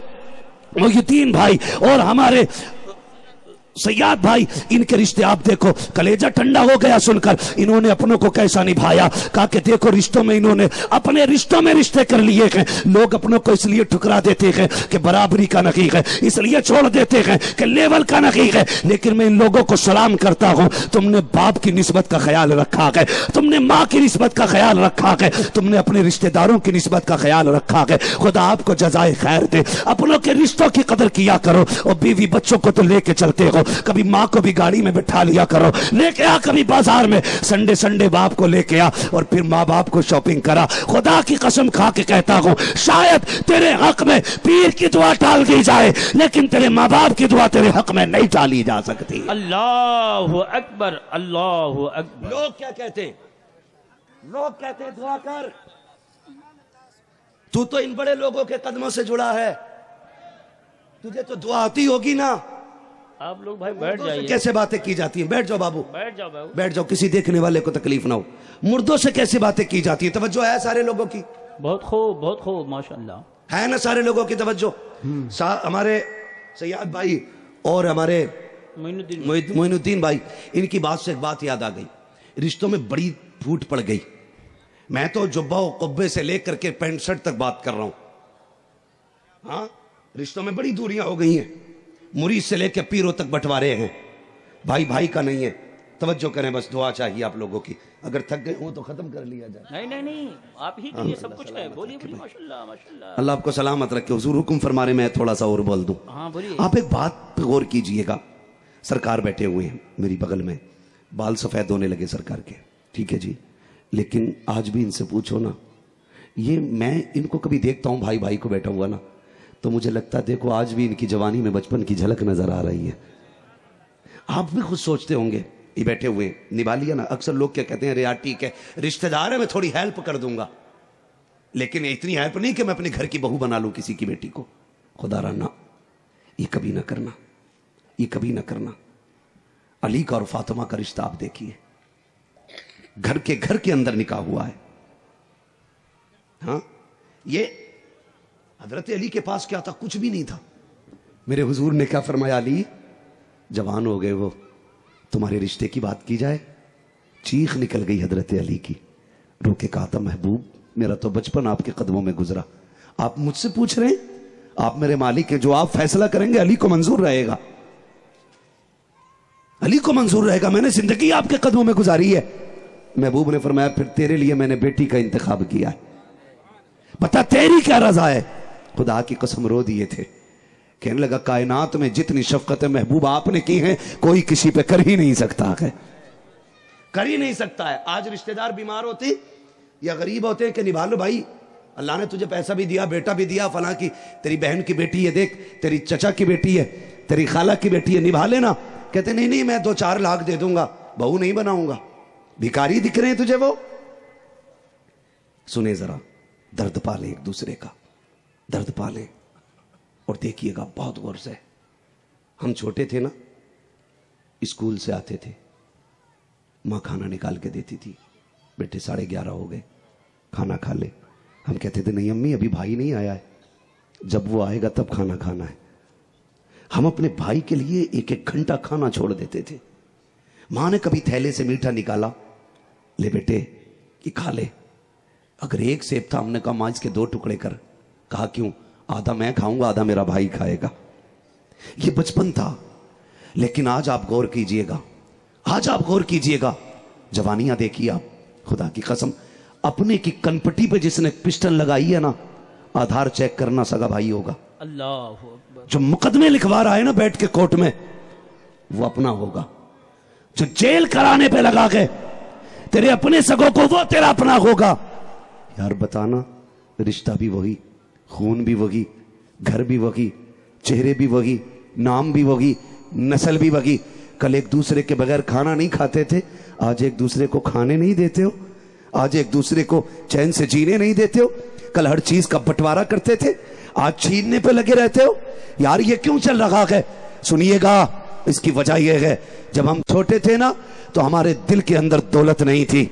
Speaker 1: محی الدین بھائی اور ہمارے سیاد بھائی, ان کے رشتے آپ دیکھو, کلیجہ ٹھنڈا ہو گیا سن کر. انہوں نے اپنوں کو کیسا نبھایا, کہا کہ دیکھو رشتوں میں انہوں نے اپنے رشتوں میں رشتے کر لیے ہیں. لوگ اپنوں کو اس لیے ٹھکرا دیتے ہیں کہ برابری کا نہیں ہے, اس لیے چھوڑ دیتے ہیں کہ لیول کا نہیں ہے. لیکن میں ان لوگوں کو سلام کرتا ہوں, تم نے باپ کی نسبت کا خیال رکھا ہے, تم نے ماں کی نسبت کا خیال رکھا ہے, تم نے اپنے رشتے داروں کی نسبت کا خیال رکھا ہے. خدا آپ کو جزائے خیر دے. اپنوں کے رشتوں کی قدر کیا کرو. اور بیوی بچوں کو تو لے کے چلتے ہو, کبھی ماں کو بھی گاڑی میں بٹھا لیا کرو, لے کے آ کبھی بازار میں, سنڈے باپ کو لے کے آ اور پھر ماں باپ کو شاپنگ کرا. خدا کی قسم کھا کے کہتا ہوں شاید تیرے حق میں پیر کی دعا ٹال دی جائے, لیکن تیرے ماں باپ کی دعا تیرے حق میں نہیں ٹالی جا سکتی.
Speaker 2: اللہ اکبر, اللہ اکبر.
Speaker 1: لوگ کیا کہتے ہیں؟ لوگ کہتے ہیں دعا کر, تو ان بڑے لوگوں کے قدموں سے جڑا ہے, تجھے تو دعا آتی ہوگی نا.
Speaker 2: آپ لوگ بھائی بیٹھ جائیے.
Speaker 1: کیسے باتیں کی جاتی ہیں؟ بیٹھ جاؤ بابو,
Speaker 2: بیٹھ جاؤ بابو,
Speaker 1: بیٹھ جاؤ, کسی دیکھنے والے کو تکلیف نہ ہو. مردوں سے کیسی باتیں کی جاتی ہیں؟ توجہ ہے سارے لوگوں کی؟
Speaker 2: بہت خوب, بہت خوب, ماشاءاللہ
Speaker 1: ہے نا سارے لوگوں کی توجہ. ہمارے سیاد بھائی اور ہمارے معین الدین بھائی, ان کی بات سے ایک بات یاد آ گئی. رشتوں میں بڑی پھوٹ پڑ گئی. میں تو جبہ و قبے سے لے کر کے پینٹ شرٹ تک بات کر رہا ہوں. ہاں, رشتوں میں بڑی دوریاں ہو گئی ہیں. مرید سے لے کے پیروں تک بٹوارے ہیں, بھائی بھائی کا نہیں ہے. توجہ کریں, بس دعا چاہیے آپ لوگوں کی. اگر تھک گئے ہوں تو ختم کر لیا جائے.
Speaker 2: نہیں, آپ ہی کے لیے سب کچھ ہے. بولیے بولیے, ماشاءاللہ ماشاءاللہ.
Speaker 1: اللہ آپ کو سلامت رکھے. حضور حکم فرما رہے, میں تھوڑا سا اور بول دوں.
Speaker 2: ہاں بولیے.
Speaker 1: آپ ایک بات پہ غور کیجئے گا. سرکار بیٹھے ہوئے ہیں میری بغل میں, بال سفید ہونے لگے سرکار کے, ٹھیک ہے جی, لیکن آج بھی ان سے پوچھو نا, یہ میں ان کو کبھی دیکھتا ہوں بھائی بھائی کو بیٹھا ہوا نا, تو مجھے لگتا ہے دیکھو آج بھی ان کی جوانی میں بچپن کی جھلک نظر آ رہی ہے. آپ بھی خود سوچتے ہوں گے, یہ بیٹھے ہوئے نبھا لیا نا. اکثر لوگ کیا کہتے ہیں, یار ٹھیک ہے رشتہ دار ہے, میں تھوڑی ہیلپ کر دوں گا, لیکن اتنی ہیلپ نہیں کہ میں اپنے گھر کی بہو بنا لوں کسی کی بیٹی کو. خدا رہنا, یہ کبھی نہ کرنا, یہ کبھی نہ کرنا. علی کا اور فاطمہ کا رشتہ آپ دیکھیے, گھر کے اندر نکاح ہوا ہے. ہاں یہ حضرت علی کے پاس کیا تھا؟ کچھ بھی نہیں تھا. میرے حضور نے کیا فرمایا؟ علی جوان ہو گئے وہ، تمہارے رشتے کی بات کی جائے. چیخ نکل گئی حضرت علی کی، رو کے کہا تھا محبوب میرا تو بچپن آپ کے قدموں میں گزرا، آپ مجھ سے پوچھ رہے ہیں؟ آپ میرے مالک ہیں، جو آپ فیصلہ کریں گے علی کو منظور رہے گا، علی کو منظور رہے گا. میں نے زندگی آپ کے قدموں میں گزاری ہے. محبوب نے فرمایا پھر تیرے لیے میں نے بیٹی کا انتخاب کیا ہے، بتا تیری کیا رضا ہے؟ خدا کی قسم رو دیے تھے. کہنے لگا کائنات میں جتنی شفقت محبوب آپ نے کی ہیں کوئی کسی پہ کر ہی نہیں سکتا ہے، کر ہی نہیں سکتا ہے. آج رشتہ دار بیمار ہوتے یا غریب ہوتے کہ نبھا لو بھائی، اللہ نے تجھے پیسہ بھی دیا، بیٹا بھی دیا، فلاں کی تیری بہن کی بیٹی ہے، دیکھ تیری چچا کی بیٹی ہے، تیری خالہ کی بیٹی ہے، نبھا لینا. کہتے نہیں میں 2-4 لاکھ دے دوں گا، بہو نہیں بناؤں گا. بھیکاری دکھ رہے ہیں تجھے وہ؟ سنیں ذرا، درد پالیں ایک دوسرے کا، درد پالیں. اور دیکھیے گا بہت غور سے، ہم چھوٹے تھے نا، اسکول سے آتے تھے، ماں کھانا نکال کے دیتی تھی، بیٹے 11:30 ہو گئے، کھانا کھا لے. ہم کہتے تھے نہیں امی ابھی بھائی نہیں آیا ہے، جب وہ آئے گا تب کھانا کھانا ہے. ہم اپنے بھائی کے لیے 1-1 گھنٹہ کھانا چھوڑ دیتے تھے. ماں نے کبھی تھیلے سے میٹھا نکالا، لے بیٹے یہ کھا لے. اگر 1 سیب تھا ہم نے کہا ماں اس کے 2 ٹکڑے کر. کہا کیوں؟ آدھا میں کھاؤں گا آدھا میرا بھائی کھائے گا. یہ بچپن تھا. لیکن آج آپ غور کیجئے گا، آج آپ غور کیجئے گا، جوانیاں دیکھیے آپ. خدا کی قسم اپنے کی کنپٹی پہ جس نے پسٹن لگائی ہے نا، آدھار چیک کرنا سگا بھائی ہوگا.
Speaker 2: اللہ اکبر.
Speaker 1: جو مقدمے لکھوا رہا ہے نا بیٹھ کے کورٹ میں، وہ اپنا ہوگا. جو جیل کرانے پہ لگا کے تیرے اپنے سگوں کو، وہ تیرا اپنا ہوگا. یار بتانا، رشتہ بھی وہی، خون بھی وہی، گھر بھی وہی، چہرے بھی وہی، نام بھی وہی، نسل بھی وہی. کل ایک دوسرے کے بغیر کھانا نہیں کھاتے تھے، آج ایک دوسرے کو کھانے نہیں دیتے ہو، آج ایک دوسرے کو چین سے جینے نہیں دیتے ہو. کل ہر چیز کا بٹوارہ کرتے تھے، آج چھیننے پہ لگے رہتے ہو. یار یہ کیوں چل رہا ہے؟ سنیے گا، اس کی وجہ یہ ہے جب ہم چھوٹے تھے نا تو ہمارے دل کے اندر دولت نہیں تھی،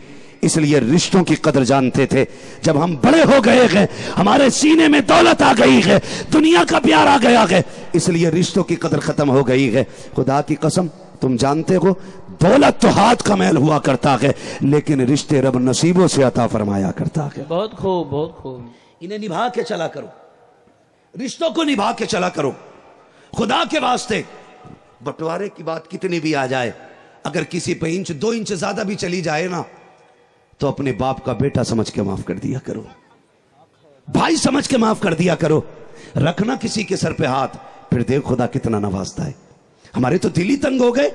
Speaker 1: اس لیے رشتوں کی قدر جانتے تھے. جب ہم بڑے ہو گئے ہیں ہمارے سینے میں دولت آ گئی ہے، دنیا کا پیار آ گیا ہے، اس لیے رشتوں کی قدر ختم ہو گئی ہے. خدا کی قسم تم جانتے ہو دولت تو ہاتھ کا میل ہوا کرتا ہے، لیکن رشتے رب نصیبوں سے عطا فرمایا کرتا ہے.
Speaker 2: بہت خوب بہت خوب.
Speaker 1: انہیں نبھا کے چلا کرو، رشتوں کو نبھا کے چلا کرو. خدا کے واسطے بٹوارے کی بات کتنی بھی آ جائے، اگر کسی پہ 1-2 انچ زیادہ بھی چلی جائے نا تو اپنے باپ کا بیٹا سمجھ کے معاف کر دیا کرو، بھائی سمجھ کے معاف کر دیا کرو. رکھنا کسی کے سر پہ ہاتھ، پھر دیکھ خدا کتنا نوازتا ہے. ہمارے تو دل ہی تنگ ہو گئے،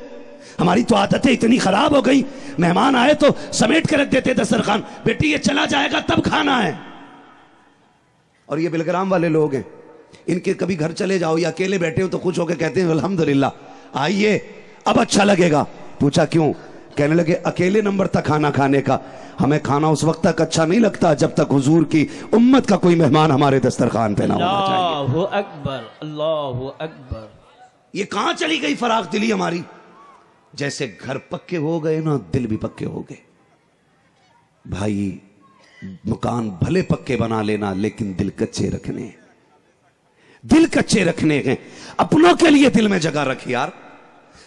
Speaker 1: ہماری تو عادتیں اتنی خراب ہو گئی. مہمان آئے تو سمیٹ کے رکھ دیتے دسترخوان، بیٹی یہ چلا جائے گا تب کھانا ہے. اور یہ بلگرام والے لوگ ہیں، ان کے کبھی گھر چلے جاؤ یا اکیلے بیٹھے ہو تو خوش ہو کے کہتے ہیں الحمدللہ آئیے اب اچھا لگے گا. پوچھا کیوں؟ کہنے لگے اکیلے نمبر تک کھانا کھانے کا، ہمیں کھانا اس وقت تک اچھا نہیں لگتا جب تک حضور کی امت کا کوئی مہمان ہمارے دسترخوان پہ نہ ہونا چاہیے.
Speaker 2: اللہ اکبر اللہ اکبر.
Speaker 1: یہ کہاں چلی گئی فراخ دلی ہماری؟ جیسے گھر پکے ہو گئے نا دل بھی پکے ہو گئے. بھائی مکان بھلے پکے بنا لینا لیکن دل کچے رکھنے، دل کچے رکھنے ہیں. اپنوں کے لیے دل میں جگہ رکھ یار،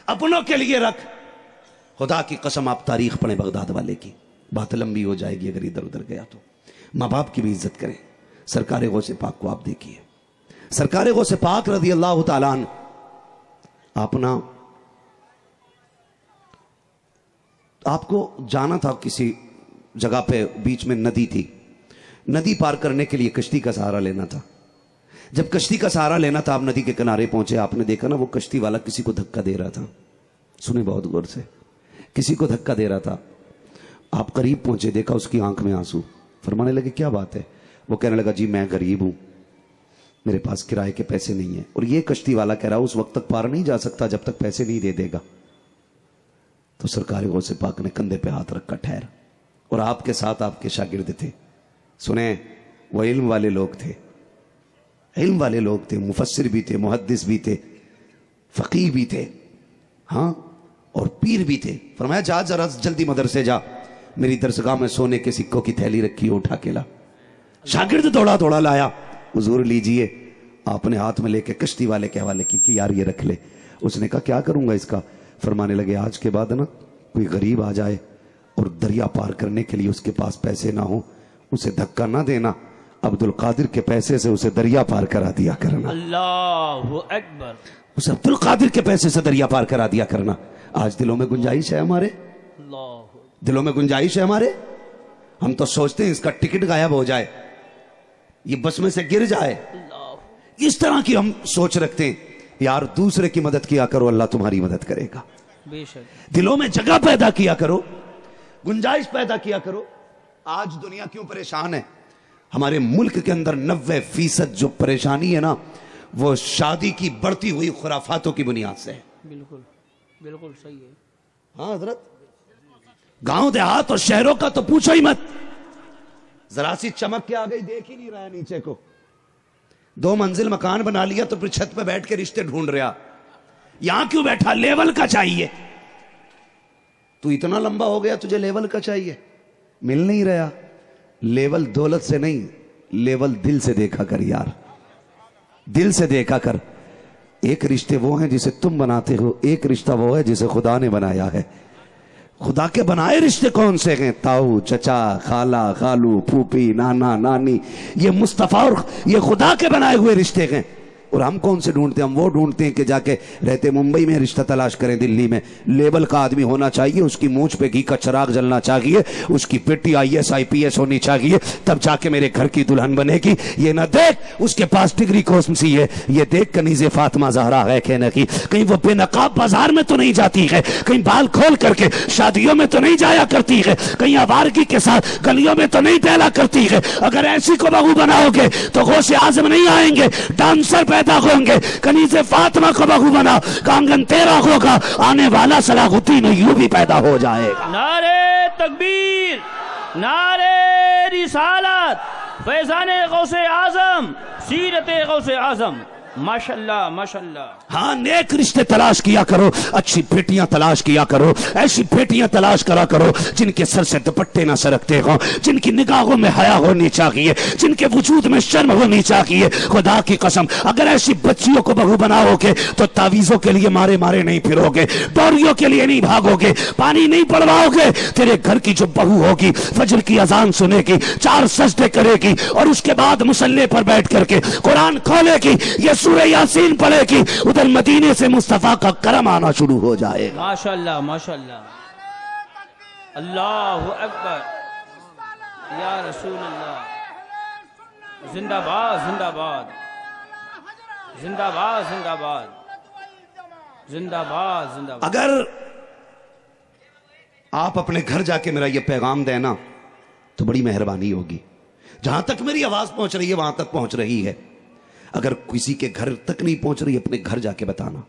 Speaker 1: اپنوں کے لیے رکھ. خدا کی قسم آپ تاریخ پڑھیں بغداد والے کی، بات لمبی ہو جائے گی اگر ادھر ادھر گیا تو. ماں باپ کی بھی عزت کریں. سرکار غوث پاک کو آپ دیکھیے، سرکار غوث پاک رضی اللہ تعالیٰ عنہ آپ کو جانا تھا کسی جگہ پہ، بیچ میں ندی تھی، ندی پار کرنے کے لیے کشتی کا سہارا لینا تھا. جب کشتی کا سہارا لینا تھا آپ ندی کے کنارے پہنچے، آپ نے دیکھا نا وہ کشتی والا کسی کو دھکا دے رہا تھا. سنیں بہت غور سے، کسی کو دھکا دے رہا تھا. آپ قریب پہنچے، دیکھا اس کی آنکھ میں آنسو. فرمانے لگے کیا بات ہے؟ وہ کہنے لگا جی میں غریب ہوں، میرے پاس کرائے کے پیسے نہیں ہیں، اور یہ کشتی والا کہہ رہا اس وقت تک پار نہیں جا سکتا جب تک پیسے نہیں دے دے گا. تو سرکار غوث پاک نے کندھے پہ ہاتھ رکھا، ٹھہر. اور آپ کے ساتھ آپ کے شاگرد تھے. سنیں وہ علم والے لوگ تھے، علم والے لوگ تھے، مفسر بھی تھے، محدث بھی تھے، فقیہ بھی تھے، ہاں اور پیر بھی تھے. فرمایا جا ذرا جلدی مدرسے جا. میری درسگاہ میں سونے کے سکوں کی تھیلی رکھی ہے، اٹھا کے لا۔ شاگرد دوڑا دوڑا لایا، حضور لیجئے۔ آپ نے ہاتھ میں لے کے کشتی والے کے حوالے کی کہ یار یہ رکھ لے۔ اس نے کہا کیا کروں گا اس کا؟ فرمانے لگے آج کے بعد نا کوئی غریب آ جائے اور دریا پار کرنے کے لیے اس کے پاس پیسے نہ ہوں، اسے دھکا نہ دینا، عبد القادر کے پیسے سے اسے دریا پار کرا دیا کرنا۔
Speaker 2: اللہ اکبر۔
Speaker 1: اسے عبد القادر کے پیسے سے دریا پار کرا دیا کرنا۔ آج دلوں میں گنجائش ہے ہمارے،
Speaker 2: اللہ
Speaker 1: دلوں میں گنجائش ہے ہمارے۔ ہم تو سوچتے ہیں اس کا ٹکٹ غائب ہو جائے، یہ بس میں سے گر جائے، اس طرح کی ہم سوچ رکھتے ہیں۔ یار دوسرے کی مدد کیا کرو، اللہ تمہاری مدد کرے گا۔
Speaker 2: بے شک۔
Speaker 1: دلوں میں جگہ پیدا کیا کرو، گنجائش پیدا کیا کرو۔ آج دنیا کیوں پریشان ہے؟ ہمارے ملک کے اندر 90% جو پریشانی ہے نا، وہ شادی کی بڑھتی ہوئی خرافاتوں کی بنیاد سے ہے۔
Speaker 2: بالکل بالکل صحیح ہے۔
Speaker 1: ہاں حضرت، گاؤں دیہات اور شہروں کا تو پوچھو ہی مت، ذرا سی چمک کے آ گئی دیکھ ہی نہیں رہا ہے نیچے کو۔ 2 منزل مکان بنا لیا تو پھر چھت پہ بیٹھ کے رشتے ڈھونڈ رہا۔ یہاں کیوں بیٹھا؟ لیول کا چاہیے۔ تو اتنا لمبا ہو گیا تجھے لیول کا چاہیے، مل نہیں رہا۔ لیول دولت سے نہیں، لیول دل سے دیکھا کر یار، دل سے دیکھا کر۔ ایک رشتے وہ ہیں جسے تم بناتے ہو، ایک رشتہ وہ ہے جسے خدا نے بنایا ہے۔ خدا کے بنائے رشتے کون سے ہیں؟ تاؤ، چچا، خالہ، خالو، پھوپھی، نانا، نانی، یہ مصطفیٰ اور یہ خدا کے بنائے ہوئے رشتے ہیں۔ اور ہم کون سے ڈھونڈتے ہیں؟ ہم وہ ڈھونڈتے ہیں کہ جا کے رہتے ممبئی میں رشتہ تلاش کریں، دلی میں۔ لیبل کا آدمی ہونا چاہیے، اس کی مونچھ پہ گھی کا چراغ جلنا چاہیے، اس کی بیٹی IAS IPS ہونی چاہیے، تب جا کے میرے گھر کی دلہن بنے گی۔ یہ نہ دیکھ اس کے پاس ڈگری کورس سی ہے، یہ دیکھ کنیز فاطمہ زہرا ہے کہ نہیں، کہیں وہ بے نقاب بازار میں تو نہیں جاتی ہے، کہیں بال کھول کر کے شادیوں میں تو نہیں جایا کرتی ہے، کہیں آوارگی کے ساتھ گلیوں میں تو نہیں ٹہلا کرتی ہے۔ اگر ایسی کو بہو بناؤ گے تو غوث اعظم نہیں آئیں گے، ڈانسر پیدا ہوں گے۔ کنیز فاطمہ کو بہو بنا، کانگن تیرا ہوگا، آنے والا صلاح الدین ایوبی پیدا ہو جائے گا۔
Speaker 2: نعرے تکبیر، نعرے رسالت، فیضان غوث اعظم، سیرت غوث اعظم۔ ماشاءاللہ ماشاءاللہ۔
Speaker 1: ہاں نیک رشتے تلاش کیا کرو، اچھی بیٹیاں تلاش کیا کرو، ایسی بیٹیاں تلاش کرا کرو جن کے سر سے دوپٹے نہ سرکتے ہوں، جن کی نگاہوں میں حیا ہونی چاہیے، جن کے وجود میں شرم ہونی چاہیے۔ خدا کی قسم اگر ایسی بچیوں کو بہو بناؤ گے تو تعویذوں کے لیے مارے مارے نہیں پھرو گے، ڈوریوں کے لیے نہیں بھاگو گے، پانی نہیں پڑواؤ گے۔ تیرے گھر کی جو بہو ہوگی فجر کی اذان سنے گی، 4 سجدے کرے گی، اور اس کے بعد مصلی پر بیٹھ کر کے قرآن کھولے گی، یہ سورہ یاسین پڑھے گی، ادھر مدینے سے مصطفیٰ کا کرم آنا شروع ہو جائے گا۔
Speaker 2: ماشاءاللہ ماشاءاللہ۔ اللہ اکبر، یا رسول اللہ۔ زندہ باد زندہ باد، زندہ باد زندہ باد، زندہ باد زندہ باد۔
Speaker 1: اگر آپ اپنے گھر جا کے میرا یہ پیغام دینا تو بڑی مہربانی ہوگی۔ جہاں تک میری آواز پہنچ رہی ہے وہاں تک پہنچ رہی ہے۔ اگر کسی کے گھر تک نہیں پہنچ رہی، اپنے گھر جا کے بتانا۔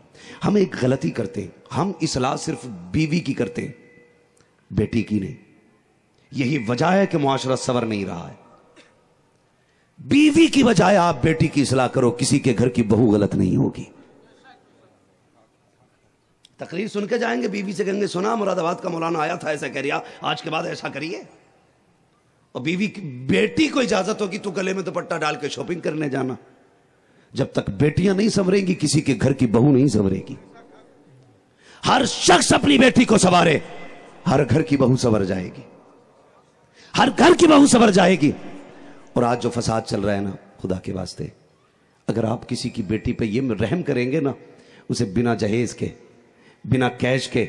Speaker 1: ہم ایک غلطی کرتے ہیں، ہم اصلاح صرف بیوی کی کرتے ہیں، بیٹی کی نہیں۔ یہی وجہ ہے کہ معاشرہ سنور نہیں رہا ہے۔ بیوی کی بجائے آپ بیٹی کی اصلاح کرو، کسی کے گھر کی بہو غلط نہیں ہوگی۔ تقریر سن کے جائیں گے، بیوی سے کہیں گے سنا مراد آباد کا مولانا آیا تھا ایسا کہہ رہا، آج کے بعد ایسا کریے۔ اور بیٹی کو اجازت ہوگی تو گلے میں دوپٹہ ڈال کے شاپنگ کرنے جانا۔ جب تک بیٹیاں نہیں سنوریں گی کسی کے گھر کی بہو نہیں سنورے گی۔ ہر شخص اپنی بیٹی کو سنوارے، ہر گھر کی بہو سنور جائے گی، ہر گھر کی بہو سنور جائے گی۔ اور آج جو فساد چل رہا ہے نا، خدا کے واسطے اگر آپ کسی کی بیٹی پہ یہ رحم کریں گے نا، اسے بنا جہیز کے، بنا کیش کے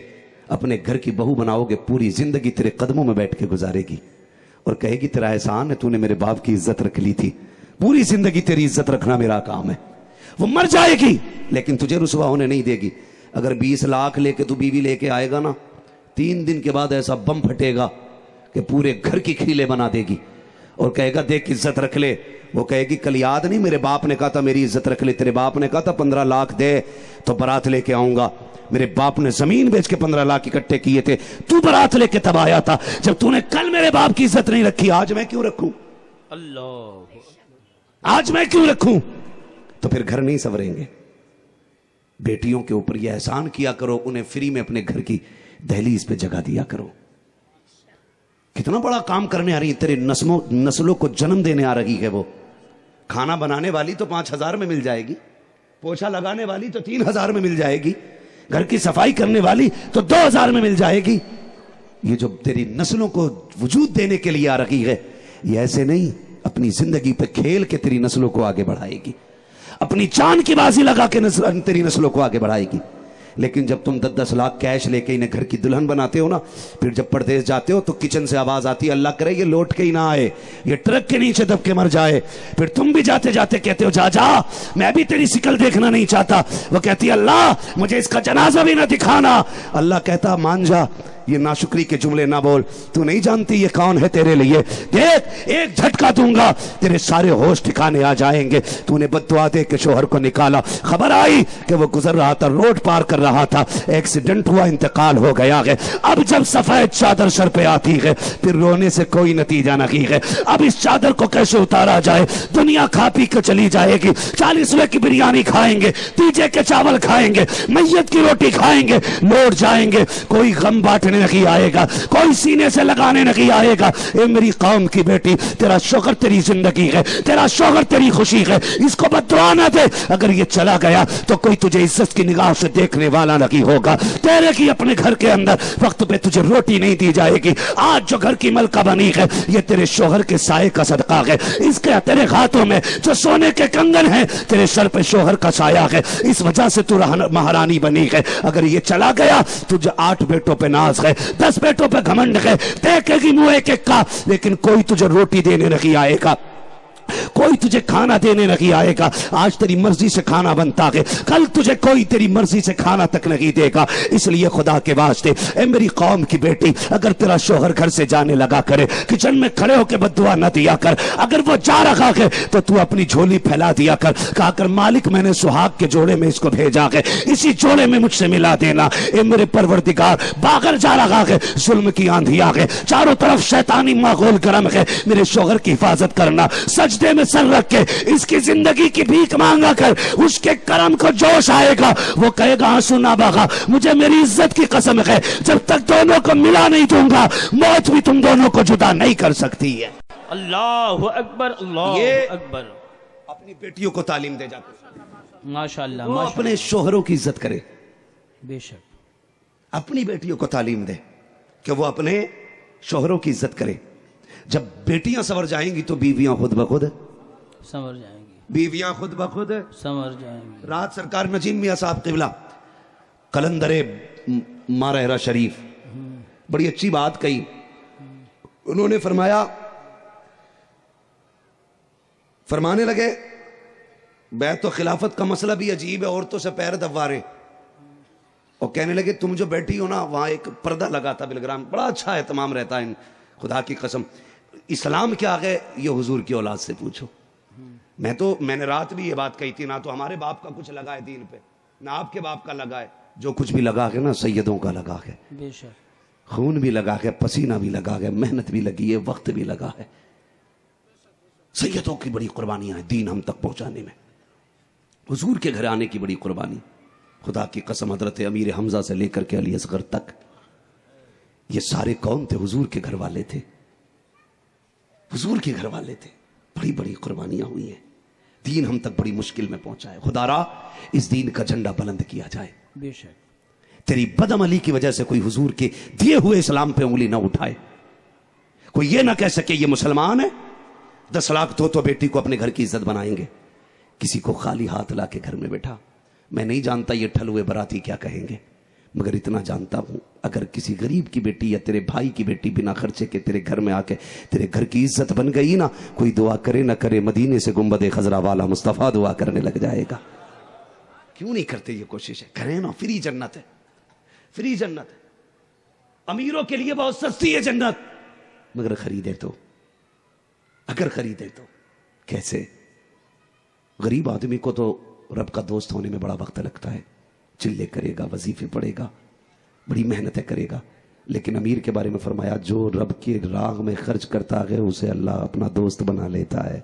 Speaker 1: اپنے گھر کی بہو بناؤ گے، پوری زندگی تیرے قدموں میں بیٹھ کے گزارے گی اور کہے گی تیرا احسان ہے، تو نے میرے باپ کی عزت رکھ لی تھی، پوری زندگی تیری عزت رکھنا میرا کام ہے۔ وہ مر جائے گی لیکن تجھے رسوا ہونے نہیں دے گی۔ اگر 20 لاکھ لے کے تو بیوی لے کے آئے گا نا، 3 دن کے بعد ایسا بم پھٹے گا کہ پورے گھر کی کھیلے بنا دے گی اور کہے گا دیکھ عزت رکھ لے۔ وہ کہے گی کل یاد نہیں میرے باپ نے کہا تھا میری عزت رکھ لے، تیرے باپ نے کہا تھا 15 لاکھ دے تو برات لے کے آؤں گا، میرے باپ نے زمین بیچ کے 15 لاکھ اکٹھے کیے تھے، تو برات لے کے تب آیا تھا۔ جب تو نے کل میرے باپ کی عزت نہیں رکھی، آج میں کیوں رکھوں؟
Speaker 2: اللہ،
Speaker 1: آج میں کیوں رکھوں؟ تو پھر گھر نہیں سنوریں گے۔ بیٹیوں کے اوپر یہ احسان کیا کرو، انہیں فری میں اپنے گھر کی دہلیز پہ جگہ دیا کرو۔ کتنا بڑا کام کرنے آ رہی ہے، تیرے نسلوں کو جنم دینے آ رہی ہے وہ. کھانا بنانے والی تو 5,000 میں مل جائے گی، پوچھا لگانے والی تو 3,000 میں مل جائے گی، گھر کی صفائی کرنے والی تو 2,000 میں مل جائے گی. یہ جو تیری نسلوں کو وجود دینے کے لیے آ رہی ہے، یہ ایسے نہیں، اپنی زندگی پہ کھیل کے تیری نسلوں کو آگے بڑھائے گی، اپنی جان کی بازی لگا کے تیری نسلوں کو آگے بڑھائے گی. لیکن جب تم 10-10 لاکھ کیش لے کے انہیں گھر کی دلہن بناتے ہو نا، پھر جب پردیس جاتے ہو تو کچن سے آواز آتی ہے اللہ کرے یہ لوٹ کے ہی نہ آئے، یہ ٹرک کے نیچے دب کے مر جائے. پھر تم بھی جاتے جاتے کہتے ہو جا جا میں بھی تیری شکل دیکھنا نہیں چاہتا. وہ کہتی ہے اللہ مجھے اس کا جنازہ بھی نہ دکھانا. اللہ کہتا مان جا، یہ ناشکری کے جملے نہ بول، تو نہیں جانتی یہ کون ہے تیرے لیے. دیکھ ایک جھٹکا دوں گا تیرے سارے ہوش ٹھکانے آ جائیں گے. تو نے بد دعا دے کے شوہر کو نکالا، خبر آئی کہ وہ گزر رہا تھا، روڈ پار کر رہا تھا، ایکسیڈنٹ ہوا، انتقال ہو گیا ہے. اب جب سفید چادر سر پہ آتی ہے پھر رونے سے کوئی نتیجہ نہیں ہے. اب اس چادر کو کیسے اتارا جائے؟ دنیا کھا پی کے چلی جائے گی، 40ویں کی بریانی کھائیں گے، تیجے کے چاول کھائیں گے، میت کی روٹی کھائیں گے، لوٹ جائیں گے. کوئی غم بانٹنے نہیں آئے گا، کوئی سینے سے لگانے نہیں آئے گا. اے میری قوم کی بیٹی، تیرا شوہر تیری زندگی ہے، تیرا شوہر تیری خوشی ہے، اس کو بد دعا نہ دے. اگر یہ چلا گیا تو کوئی تجھے عزت کی نگاہ سے دیکھنے والا نہیں ہوگا. تیرے کی اپنے گھر کے اندر وقت پہ تجھے روٹی نہیں دی جائے گی. آج جو گھر کی ملکہ بنی ہے یہ تیرے شوہر کے سائے کا صدقہ ہے. اس کے تیرے ہاتھوں میں جو سونے کے کنگن ہیں تیرے سر پہ شوہر کا سایہ ہے، اس وجہ سے تو مہارانی بنی ہے. اگر یہ چلا گیا تجھے 8 بیٹوں پہ ناز ہے، 10 بیٹوں پہ گھمنڈ ہے، دیکھے گی منہ ایک ایک کا، لیکن کوئی تجھے روٹی دینے نہیں آئے گا، کوئی تجھے کھانا دینے نہیں آئے گا. آج تیری مرضی سے کھانا بنتا ہے، کل تجھے کوئی تیری مرضی سے کھانا تک نہیں دے گا. اس لیے خدا کے واسطے اے میری قوم کی بیٹی، اگر تیرا شوہر گھر سے جانے لگا کرے، کچن میں کھڑے ہو کے بد دعا نہ دیا کر. اگر وہ جا رہا ہے تو تو اپنی جھولی پھیلا دیا کر، کہا کر مالک میں نے سہاگ کے جوڑے میں اس کو بھیجا ہے، اسی جوڑے میں مجھ سے ملا دینا. اے میرے پروردگار، باغر جا رہا ہے، ظلم کی آندھیاں ہے، چاروں طرف شیطانی ماحول گرم ہے، میرے شوہر کی حفاظت کرنا. سجدے میں سر رکھ کے اس کی زندگی کی بھیک مانگا کر، اس کے کرم کو جوش آئے گا. وہ کہے گا آنسو نہ بہا، مجھے میری عزت کی قسم ہے جب تک دونوں کو ملا نہیں دوں گا موت بھی تم دونوں کو جدا نہیں کر سکتی ہے.
Speaker 2: اللہ اکبر، اللہ اکبر.
Speaker 1: اپنی بیٹیوں کو تعلیم دے جاتے
Speaker 2: ماشاءاللہ،
Speaker 1: وہ اپنے شوہروں کی عزت کرے.
Speaker 2: بے شک
Speaker 1: اپنی بیٹیوں کو تعلیم دے کہ وہ اپنے شوہروں کی عزت کرے. جب بیٹیاں سنور جائیں گی تو بیویاں خود بخود
Speaker 2: سنور جائیں گی،
Speaker 1: بیویاں خود بخود
Speaker 2: سنور جائیں گی.
Speaker 1: رات سرکار نجیم میاں صاحب قبلہ قلندر مارہرہ شریف بڑی اچھی بات کہی. انہوں نے فرمانے لگے بیت و خلافت کا مسئلہ بھی عجیب ہے، عورتوں سے پیر دبوا رہے، اور کہنے لگے تم جو بیٹھی ہو نا وہاں ایک پردہ لگا تھا بلگرام، بڑا اچھا اہتمام رہتا ہے. خدا کی قسم اسلام کیا ہے یہ حضور کی اولاد سے پوچھو. میں نے رات بھی یہ بات کہی تھی، نہ تو ہمارے باپ کا کچھ لگا ہے دین پہ، نہ آپ کے باپ کا لگا ہے. جو کچھ بھی لگا ہے نا سیدوں کا لگا ہے،
Speaker 2: بے شک
Speaker 1: خون بھی لگا ہے، پسینہ بھی لگا ہے، محنت بھی لگی ہے، وقت بھی لگا ہے. سیدوں کی بڑی قربانیاں ہیں دین ہم تک پہنچانے میں، حضور کے گھر آنے کی بڑی قربانی. خدا کی قسم حضرت امیر حمزہ سے لے کر کے علی اصغر تک یہ سارے کون تھے؟ حضور کے گھر والے تھے، حضور کے گھر والے تھے. بڑی بڑی قربانیاں ہوئی ہیں، دین ہم تک بڑی مشکل میں پہنچا ہے. خدا را اس دین کا جھنڈا بلند کیا جائے.
Speaker 2: بے شک
Speaker 1: تیری بدعملی کی وجہ سے کوئی حضور کے دیے ہوئے اسلام پہ انگلی نہ اٹھائے، کوئی یہ نہ کہہ سکے یہ مسلمان ہے. 10 لاکھ تو بیٹی کو اپنے گھر کی عزت بنائیں گے، کسی کو خالی ہاتھ لا کے گھر میں بیٹھا. میں نہیں جانتا یہ ٹھل ہوئے براتی کیا کہیں گے، مگر اتنا جانتا ہوں اگر کسی غریب کی بیٹی یا تیرے بھائی کی بیٹی بنا خرچے کے تیرے گھر میں آ کے تیرے گھر کی عزت بن گئی نا، کوئی دعا کرے نہ کرے مدینے سے گنبد خضرا والا مصطفیٰ دعا کرنے لگ جائے گا. کیوں نہیں کرتے یہ کوشش ہے؟ کریں نا، فری جنت ہے، فری جنت ہے. امیروں کے لیے بہت سستی ہے جنت، مگر خریدے تو، اگر خریدے تو کیسے؟ غریب آدمی کو تو رب کا دوست ہونے میں بڑا وقت لگتا ہے، چلے کرے گا، وظیفے پڑھے گا، بڑی محنتیں کرے گا. لیکن امیر کے بارے میں فرمایا جو رب کے راہ میں خرچ کرتا ہے اسے اللہ اپنا دوست بنا لیتا ہے.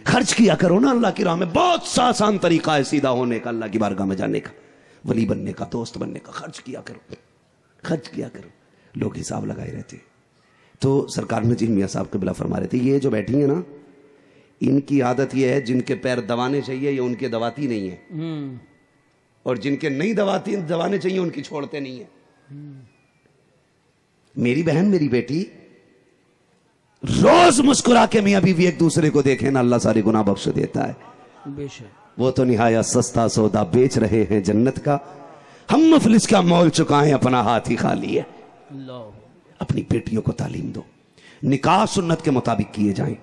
Speaker 1: خرچ کیا کرو نا اللہ کی راہ میں، بہت سا آسان طریقہ ہے سیدھا ہونے کا، اللہ کی بارگاہ میں جانے کا، ولی بننے کا، دوست بننے کا. خرچ کیا کرو، خرچ کیا کرو. لوگ حساب لگائے رہتے تو سرکار نجیب میاں صاحب قبلہ فرما رہے تھے یہ جو بیٹھی ہیں نا ان کی عادت یہ ہے جن کے پیر دبانے چاہیے یہ ان کے دباتی نہیں ہے، اور جن کے نہیں دبانے چاہیے ان کی چھوڑتے نہیں ہیں۔ میری بہن میری بیٹی روز مسکرا کے میاں بیوی ایک دوسرے کو دیکھیں نا اللہ سارے گناہ بخش دیتا ہے۔
Speaker 2: بے شک
Speaker 1: وہ تو نہایت سستا سودا بیچ رہے ہیں جنت کا، ہم مفلس کا مول چکائیں اپنا ہاتھ ہی خالی ہے۔
Speaker 2: اللہ
Speaker 1: اپنی بیٹیوں کو تعلیم دو، نکاح سنت کے مطابق کیے جائیں،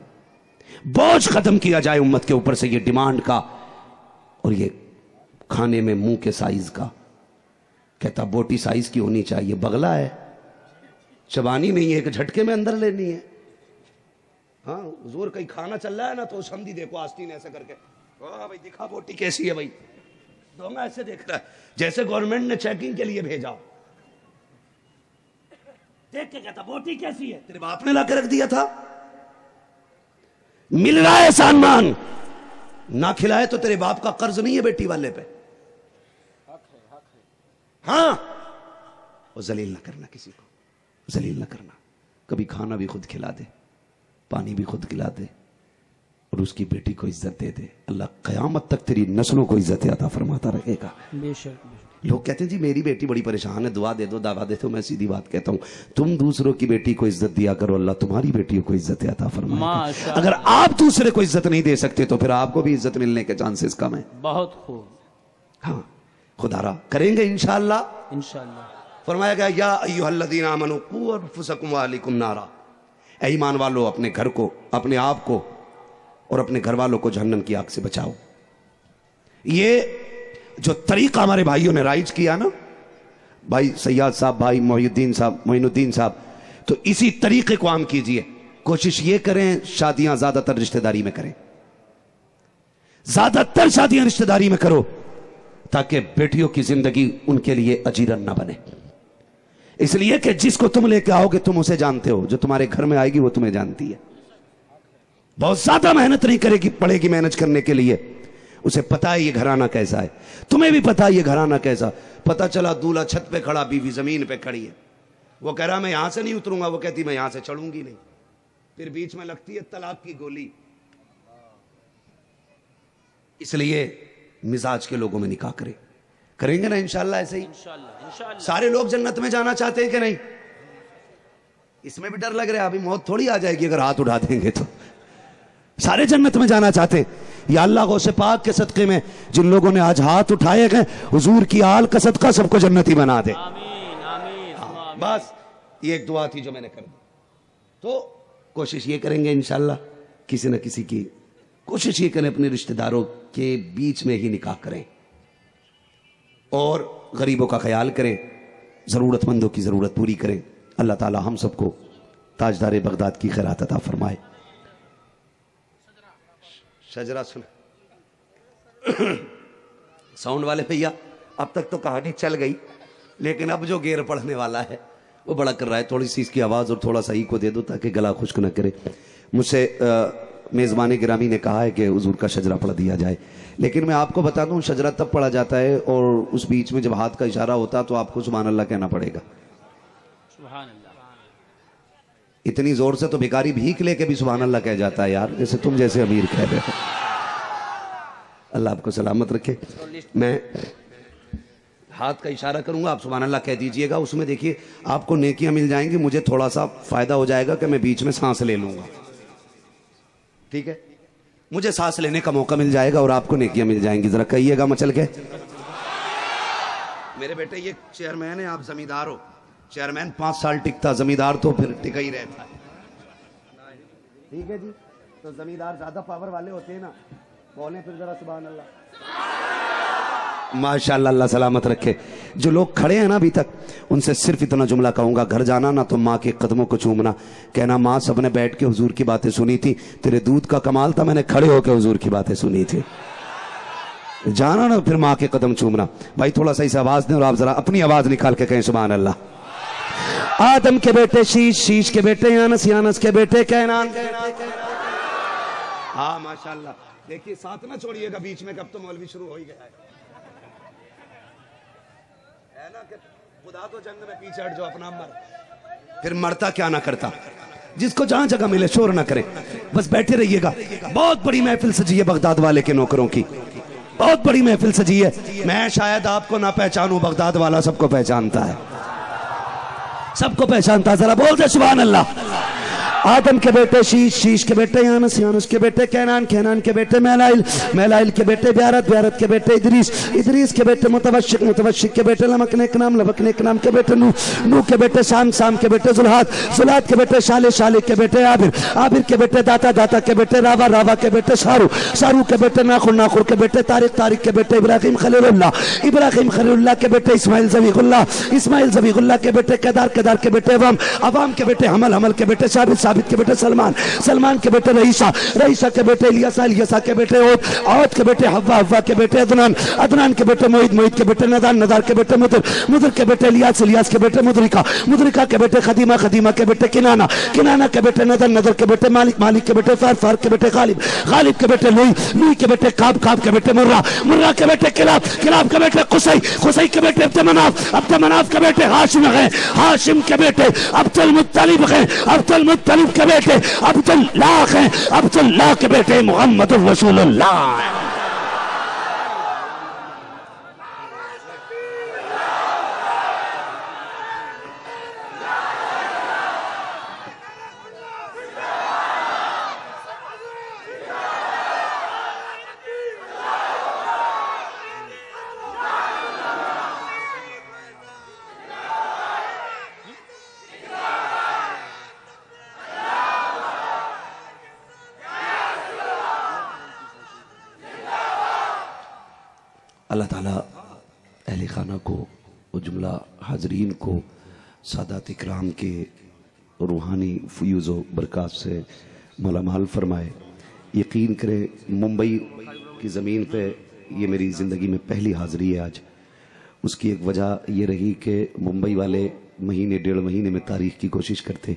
Speaker 1: بوجھ ختم کیا جائے امت کے اوپر سے یہ ڈیمانڈ کا اور یہ کھانے میں منہ کے سائز کا۔ کہتا بوٹی سائز کی ہونی چاہیے، بغلا ہے، چبانی نہیں ہے، ایک جھٹکے میں اندر لینی ہے۔ ہاں حضور کہیں کھانا چل رہا ہے نا تو سمجھی دیکھو آستین ایسے کر کے بھائی دکھا بوٹی کیسی ہے، بھائی دونگا ایسے دیکھ رہا ہے جیسے گورنمنٹ نے چیکنگ کے لیے بھیجا، دیکھ کے کہتا بوٹی کیسی ہے، تیرے باپ نے لا کے رکھ دیا تھا، مل رہا ہے سامان، نہ کھلائے تو تیرے باپ کا قرض نہیں ہے بیٹی والے پہ۔ ہاں وہ ذلیل نہ کرنا، کسی کو ذلیل نہ کرنا، کبھی کھانا بھی خود کھلا دے، پانی بھی خود کھلا دے، اور اس کی بیٹی کو عزت دے دے، اللہ قیامت تک تیری نسلوں کو عزت عطا فرماتا رہے گا۔
Speaker 2: بے شک
Speaker 1: لوگ کہتے ہیں جی میری بیٹی بڑی پریشان ہے، دعا دے دو دعویٰ دے دو، میں سیدھی بات کہتا ہوں تم دوسروں کی بیٹی کو عزت دیا کرو، اللہ تمہاری بیٹیوں کو عزت عطا فرمائے گا۔ اگر آپ دوسرے کو عزت نہیں دے سکتے تو پھر آپ کو بھی عزت ملنے کے چانسز کم ہیں۔
Speaker 2: بہت خوب،
Speaker 1: ہاں خدا را کریں گے انشاءاللہ۔
Speaker 2: انشاءاللہ۔
Speaker 1: فرمایا گیا یا ایھا الذین آمنوا قوا انفسکم واہلیکم نارا، اے ایمان والو اپنے گھر کو، اپنے آپ کو اور اپنے گھر والوں کو جہنم کی آگ سے بچاؤ۔ یہ جو طریقہ ہمارے بھائیوں نے رائج کیا نا، بھائی سیاد صاحب، بھائی معین الدین صاحب، تو اسی طریقے کو عام کیجئے۔ کوشش یہ کریں شادیاں زیادہ تر رشتہ داری میں کریں، زیادہ تر شادیاں رشتہ داری میں کرو تاکہ بیٹیوں کی زندگی ان کے لیے اجیرن نہ بنے۔ اس لیے کہ جس کو تم لے کے آؤ گے تم اسے جانتے ہو، جو تمہارے گھر میں آئے گی وہ تمہیں جانتی ہے، بہت زیادہ محنت نہیں کرے گی، پڑے گی مینج کرنے کے لیے، اسے پتا ہے یہ گھرانہ کیسا ہے، تمہیں بھی پتا ہے یہ گھرانہ کیسا۔ پتا چلا دولہا چھت پہ کھڑا، بیوی زمین پہ کھڑی ہے، وہ کہہ رہا میں یہاں سے نہیں اتروں گا، وہ کہتی میں یہاں سے چڑھوں گی نہیں، پھر بیچ میں لگتی ہے طلاق کی گولی۔ اس لیے مزاج کے لوگوں میں نکاح کریں گے نا انشاءاللہ ایسے ہی؟
Speaker 2: انشاءاللہ۔
Speaker 1: سارے لوگ جنت میں جانا چاہتے ہیں کہ نہیں؟ اس میں بھی ڈر لگ رہا ہے ابھی موت تھوڑی آ جائے گی اگر ہاتھ اٹھا دیں گے تو، سارے جنت میں جانا چاہتے ہیں۔ یا اللہ غوث پاک کے صدقے میں جن لوگوں نے آج ہاتھ اٹھائے گئے حضور کی آل کا صدقہ سب کو جنتی بنا دے۔
Speaker 2: آمین آمین۔
Speaker 1: بس یہ ایک دعا تھی جو میں نے کر دی، تو کوشش یہ کریں گے انشاءاللہ کسی نہ کسی کی، کوشش یہ کریں اپنے رشتہ داروں کے بیچ میں ہی نکاح کریں، اور غریبوں کا خیال کریں، ضرورت مندوں کی ضرورت پوری کریں۔ اللہ تعالی ہم سب کو تاجدار بغداد کی خیرات عطا فرمائے۔ شجرہ سن ساؤنڈ والے بھیا، اب تک تو کہانی چل گئی لیکن اب جو گیر پڑھنے والا ہے وہ بڑا کر رہا ہے، تھوڑی سی اس کی آواز اور تھوڑا سا ہی کو دے دو تاکہ گلا خشک نہ کرے۔ مجھ سے میزبان گرامی نے کہا ہے کہ حضور کا شجرہ پڑھ دیا جائے، لیکن میں آپ کو بتا دوں شجرہ تب پڑھا جاتا ہے اور اس بیچ میں جب ہاتھ کا اشارہ ہوتا تو آپ کو سبحان اللہ کہنا پڑے گا۔
Speaker 2: سبحان اللہ۔
Speaker 1: اتنی زور سے تو بھیکاری بھیک لے کے بھی سبحان اللہ کہہ جاتا ہے یار، جیسے تم جیسے امیر کہہ رہے ہو۔ اللہ آپ کو سلامت رکھے۔ میں ہاتھ کا اشارہ کروں گا، آپ سبحان اللہ کہہ دیجئے گا، اس میں دیکھیے آپ کو نیکیاں مل جائیں گی، مجھے تھوڑا سا فائدہ ہو جائے گا کہ میں بیچ میں سانس لے لوں گا، ٹھیک ہے؟ مجھے سانس لینے کا موقع مل جائے گا اور آپ کو نیکیاں مل جائیں گی۔ ذرا کہیے گا مچل کے۔ میرے بیٹے یہ چیئرمین ہے، آپ زمیندار ہو، چیئرمین 5 سال ٹکتا، زمیندار تو پھر ٹکا ہی رہتا ہے، ٹھیک ہے جی؟ تو زمیندار زیادہ پاور والے ہوتے ہیں نا، بولیں پھر ذرا سبحان اللہ۔ ماشاءاللہ، اللہ سلامت رکھے۔ جو لوگ کھڑے ہیں نا ابھی تک ان سے صرف اتنا جملہ کہوں گا، گھر جانا نا تو ماں کے قدموں کو چومنا، کہنا ماں سب نے بیٹھ کے حضور کی باتیں سنی تھی، تیرے دودھ کا کمال تھا میں نے کھڑے ہو کے حضور کی باتیں سنی تھی۔ جانا نا پھر ماں کے قدم چومنا۔ بھائی تھوڑا سا اس آواز دیں اور آپ ذرا اپنی آواز نکال کے کہیں سبحان اللہ۔ آدم کے بیٹے شیش، شیش کے بیٹے یانس، یانس کے بیٹے کینان۔ ہاں ماشاءاللہ، دیکھیے ساتھ نہ چھوڑیے گا بیچ میں، کب تو مولوی شروع ہو ہی گیا ہے نا کہ خدا تو جنگ میں پیچھے ہٹ جو اپنا مر، پھر مرتا کیا نہ کرتا۔ جس کو جہاں جگہ ملے شور نہ کریں، بس بیٹھے رہیے گا. بہت بڑی محفل سجی ہے بغداد والے کے نوکروں کی، بہت بڑی محفل سجی ہے. میں شاید آپ کو نہ پہچانوں، بغداد والا سب کو پہچانتا ہے، سب کو پہچانتا ہے. ذرا بول دے سبحان اللہ. آدم کے بیٹے شیش، شیش کے بیٹے یانس، یانس کے بیٹے کینان، کینان کے بیٹے میلائل، میلائل کے بیٹے بیارت، بیارت کے بیٹے ادریس، ادریس کے بیٹے متوشق، متوشق کے بیٹے لمک نیکنام، لمک نیکنام کے بیٹے نوح، نوح کے بیٹے سام، سام کے بیٹے ذوالحاد، ذوالحاد کے بیٹے شالح، شالح کے بیٹے عابر، عابر کے بیٹے داتا، داتا کے بیٹے راوا، راوا کے بیٹے سارو، سارو کے بیٹے ناخر، ناخر کے بیٹے طارق، طارق کے بیٹے ابراہیم خلیل اللہ، ابراہیم خلیل اللہ کے بیٹے اسماعیل ذبیح اللہ، اسماعیل ذبیح اللہ کے بیٹے کیدار، کیدار کے بیٹے عوام، عوام کے بیٹے حمل، حمل کے بیٹے ثابت، ثابت کے بیٹے سلمان، سلمان کے بیٹے رئیسہ، رئیسہ کے بیٹے الیاسہ، الیاسہ کے بیٹے عود، عود کے بیٹے حوا، حوا کے بیٹے عدنان، عدنان کے بیٹے معید، معید کے بیٹے ندان، ندار کے بیٹے مدر، مدر کے بیٹے الیاس، الیاس کے بیٹے مدرکہ، مدرکہ کے بیٹے خدیمہ، خدیمہ کے بیٹے کنانہ، کنانہ کے بیٹے ندر، ندر کے بیٹے مالک، مالک کے بیٹے فار، فار کے بیٹے غالب، غالب کے بیٹے لوئی، لوئی کے بیٹے کعب، کعب کے بیٹے مرہ، مرہ کے بیٹے کلاب، کلاب کے بیٹے قصی، قصی کے بیٹے عبد مناف، عبد مناف کے بیٹے ہاشم ہیں، ہاشم کے بیٹے عبد المطلب ہیں، عبد المطلب کے بیٹے عبداللہ ہیں، عبداللہ کے بیٹے محمد الرسول اللہ. اللہ تعالیٰ اہل خانہ کو و جملہ حاضرین کو سادات اکرام کے روحانی فیوز و برکات سے مالا مال فرمائے. یقین کریں ممبئی کی زمین پہ یہ میری زندگی میں پہلی حاضری ہے آج. اس کی ایک وجہ یہ رہی کہ ممبئی والے مہینے ڈیڑھ مہینے میں تاریخ کی کوشش کرتے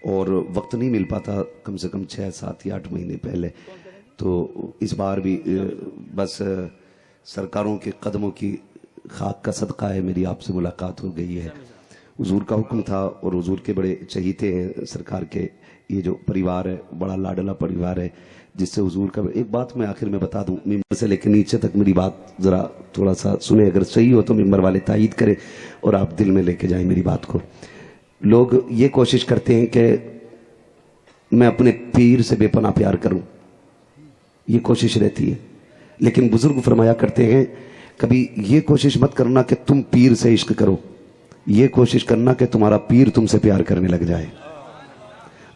Speaker 1: اور وقت نہیں مل پاتا کم سے کم 6 7 یا 8 مہینے پہلے. تو اس بار بھی بس سرکاروں کے قدموں کی خاک کا صدقہ ہے میری آپ سے ملاقات ہو گئی ہے. حضور کا حکم تھا اور حضور کے بڑے چہیتے ہیں سرکار کے. یہ جو پریوار ہے بڑا لاڈلا پریوار ہے جس سے حضور کا ایک بات میں آخر میں بتا دوں ممبر سے لے کے نیچے تک میری بات ذرا تھوڑا سا سنیں. اگر صحیح ہو تو ممبر والے تائید کریں اور آپ دل میں لے کے جائیں میری بات کو. لوگ یہ کوشش کرتے ہیں کہ میں اپنے پیر سے بے پناہ پیار کروں, یہ کوشش رہتی ہے. لیکن بزرگ فرمایا کرتے ہیں کبھی یہ کوشش مت کرنا کہ تم پیر سے عشق کرو, یہ کوشش کرنا کہ تمہارا پیر تم سے پیار کرنے لگ جائے.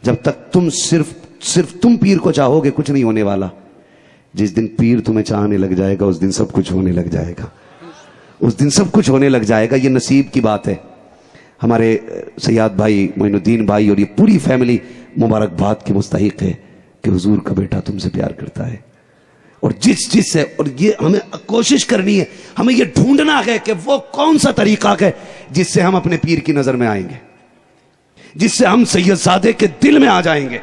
Speaker 1: جب تک تم صرف تم پیر کو چاہو گے کچھ نہیں ہونے والا. جس دن پیر تمہیں چاہنے لگ جائے گا اس دن سب کچھ ہونے لگ جائے گا, اس دن سب کچھ ہونے لگ جائے گا. یہ نصیب کی بات ہے. ہمارے سیاد بھائی معین الدین بھائی اور یہ پوری فیملی مبارکباد کی مستحق ہے کہ حضور کا بیٹا تم سے پیار کرتا ہے. اور جس سے اور یہ ہمیں کوشش کرنی ہے, ہمیں یہ ڈھونڈنا ہے کہ وہ کون سا طریقہ ہے جس سے ہم اپنے پیر کی نظر میں آئیں گے, جس سے ہم سید زادے کے دل میں آ جائیں گے.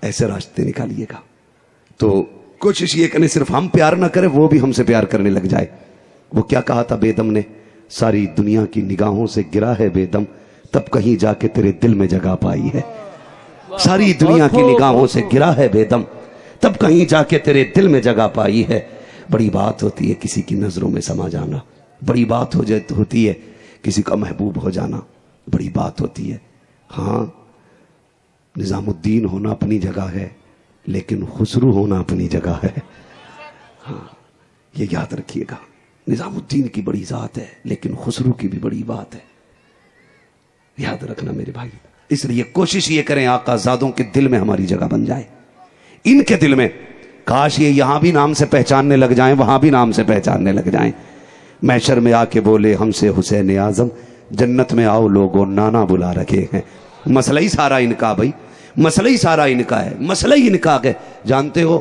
Speaker 1: ایسے راستے نکالیے گا تو کوشش یہ کرنے صرف ہم پیار نہ کریں وہ بھی ہم سے پیار کرنے لگ جائے. وہ کیا کہا تھا بے دم نے, ساری دنیا کی نگاہوں سے گرا ہے بے دم تب کہیں جا کے تیرے دل میں جگہ پائی ہے. ساری دنیا کی نگاہوں سے گرا ہے بے دم تب کہیں جا کے تیرے دل میں جگہ پائی ہے. بڑی بات ہوتی ہے کسی کی نظروں میں سما جانا, بڑی بات ہوتی ہے کسی کا محبوب ہو جانا, بڑی بات ہوتی ہے. ہاں نظام الدین ہونا اپنی جگہ ہے لیکن خسرو ہونا اپنی جگہ ہے. ہاں یہ یاد رکھیے گا, نظام الدین کی بڑی ذات ہے لیکن خسرو کی بھی بڑی بات ہے, یاد رکھنا میرے بھائی. اس لیے کوشش یہ کریں آقا زادوں کے دل میں ہماری جگہ بن جائے, ان کے دل میں. کاش یہ یہاں بھی نام سے پہچاننے لگ جائیں وہاں بھی نام سے پہچاننے لگ جائیں. محشر میں آ کے بولے ہم سے حسین اعظم, جنت میں آؤ لوگوں نانا بلا رکھے ہیں. مسئلہ ہی سارا ان کا بھائی, مسئلہ ہی سارا ان کا ہے, مسئلہ ہی ان کا ہے. جانتے ہو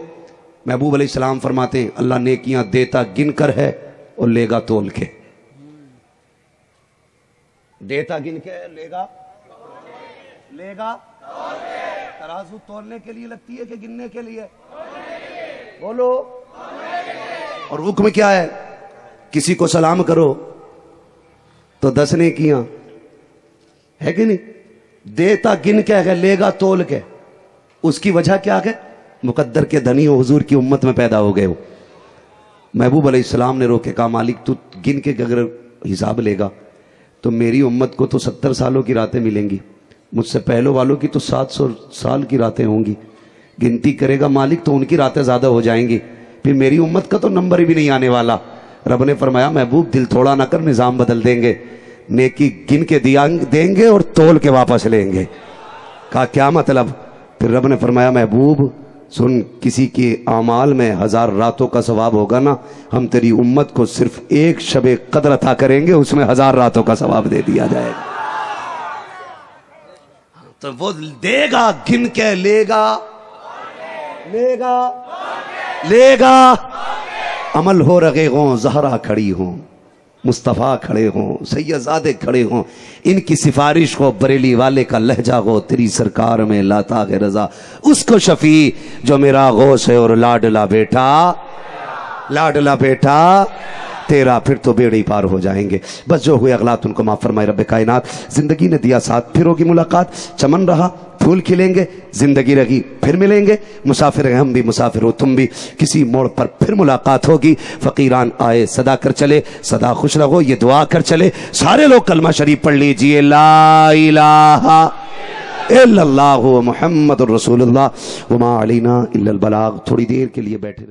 Speaker 1: محبوب علیہ السلام فرماتے ہیں اللہ نیکیاں دیتا گن کر ہے اور لے گا تول کے. دیتا گن کے لے گا ترازو تولنے کے لیے لگتی ہے کہ گننے کے لیے؟ بولو. اور حکم کیا ہے؟ کسی کو سلام کرو تو 10 نیکیاں ہے کہ نہیں, دیتا گن کے ہے، لے گا تول کے. اس کی وجہ کیا ہے؟ مقدر کے دھنی ہو، حضور کی امت میں پیدا ہو گئے ہو. محبوب علیہ السلام نے روکے، کہا مالک تو گن کے اگر حساب لے گا تو میری امت کو تو 70 سالوں کی راتیں ملیں گی، مجھ سے پہلو والوں کی تو 700 سال کی راتیں ہوں گی. گنتی کرے گا مالک تو ان کی راتیں زیادہ ہو جائیں گی، پھر میری امت کا تو نمبر ہی بھی نہیں آنے والا. رب نے فرمایا محبوب دل تھوڑا نہ کر، نظام بدل دیں گے، نیکی گن کے دیں گے اور تول کے واپس لیں گے. کہا کیا مطلب؟ پھر رب نے فرمایا محبوب سن، کسی کے اعمال میں 1000 راتوں کا ثواب ہوگا نا، ہم تیری امت کو صرف ایک شب قدر عطا کریں گے، اس میں 1000 راتوں کا ثواب دے دیا جائے گا. تو وہ دے گا گن کے، لے گا لے گا. عمل ہو رہے ہوں، زہرا کھڑی ہوں، مصطفیٰ کھڑے ہوں، سیدزادے کھڑے ہوں، ان کی سفارش ہو، بریلی والے کا لہجہ ہو، تیری سرکار میں لاتا ہے رضا. اس کو شفیع جو میرا غوث ہے اور لاڈلا بیٹا تیرا، پھر تو بیڑی پار ہو جائیں گے. بس جو ہوئے اغلاط ان کو معاف فرمائے رب کائنات. زندگی نے دیا ساتھ، پھر ہوگی ملاقات. چمن رہا پھول کھلیں گے، زندگی رہی پھر ملیں گے. مسافر ہیں ہم بھی، مسافر ہو تم بھی، کسی موڑ پر پھر ملاقات ہوگی. فقیران آئے صدا کر چلے، صدا خوش رہو یہ دعا کر چلے. سارے لوگ کلمہ شریف پڑھ لیجئے، لا الہ الا اللہ محمد الرسول اللہ وما علینا الا البلاغ. تھوڑی دیر کے لیے بیٹھے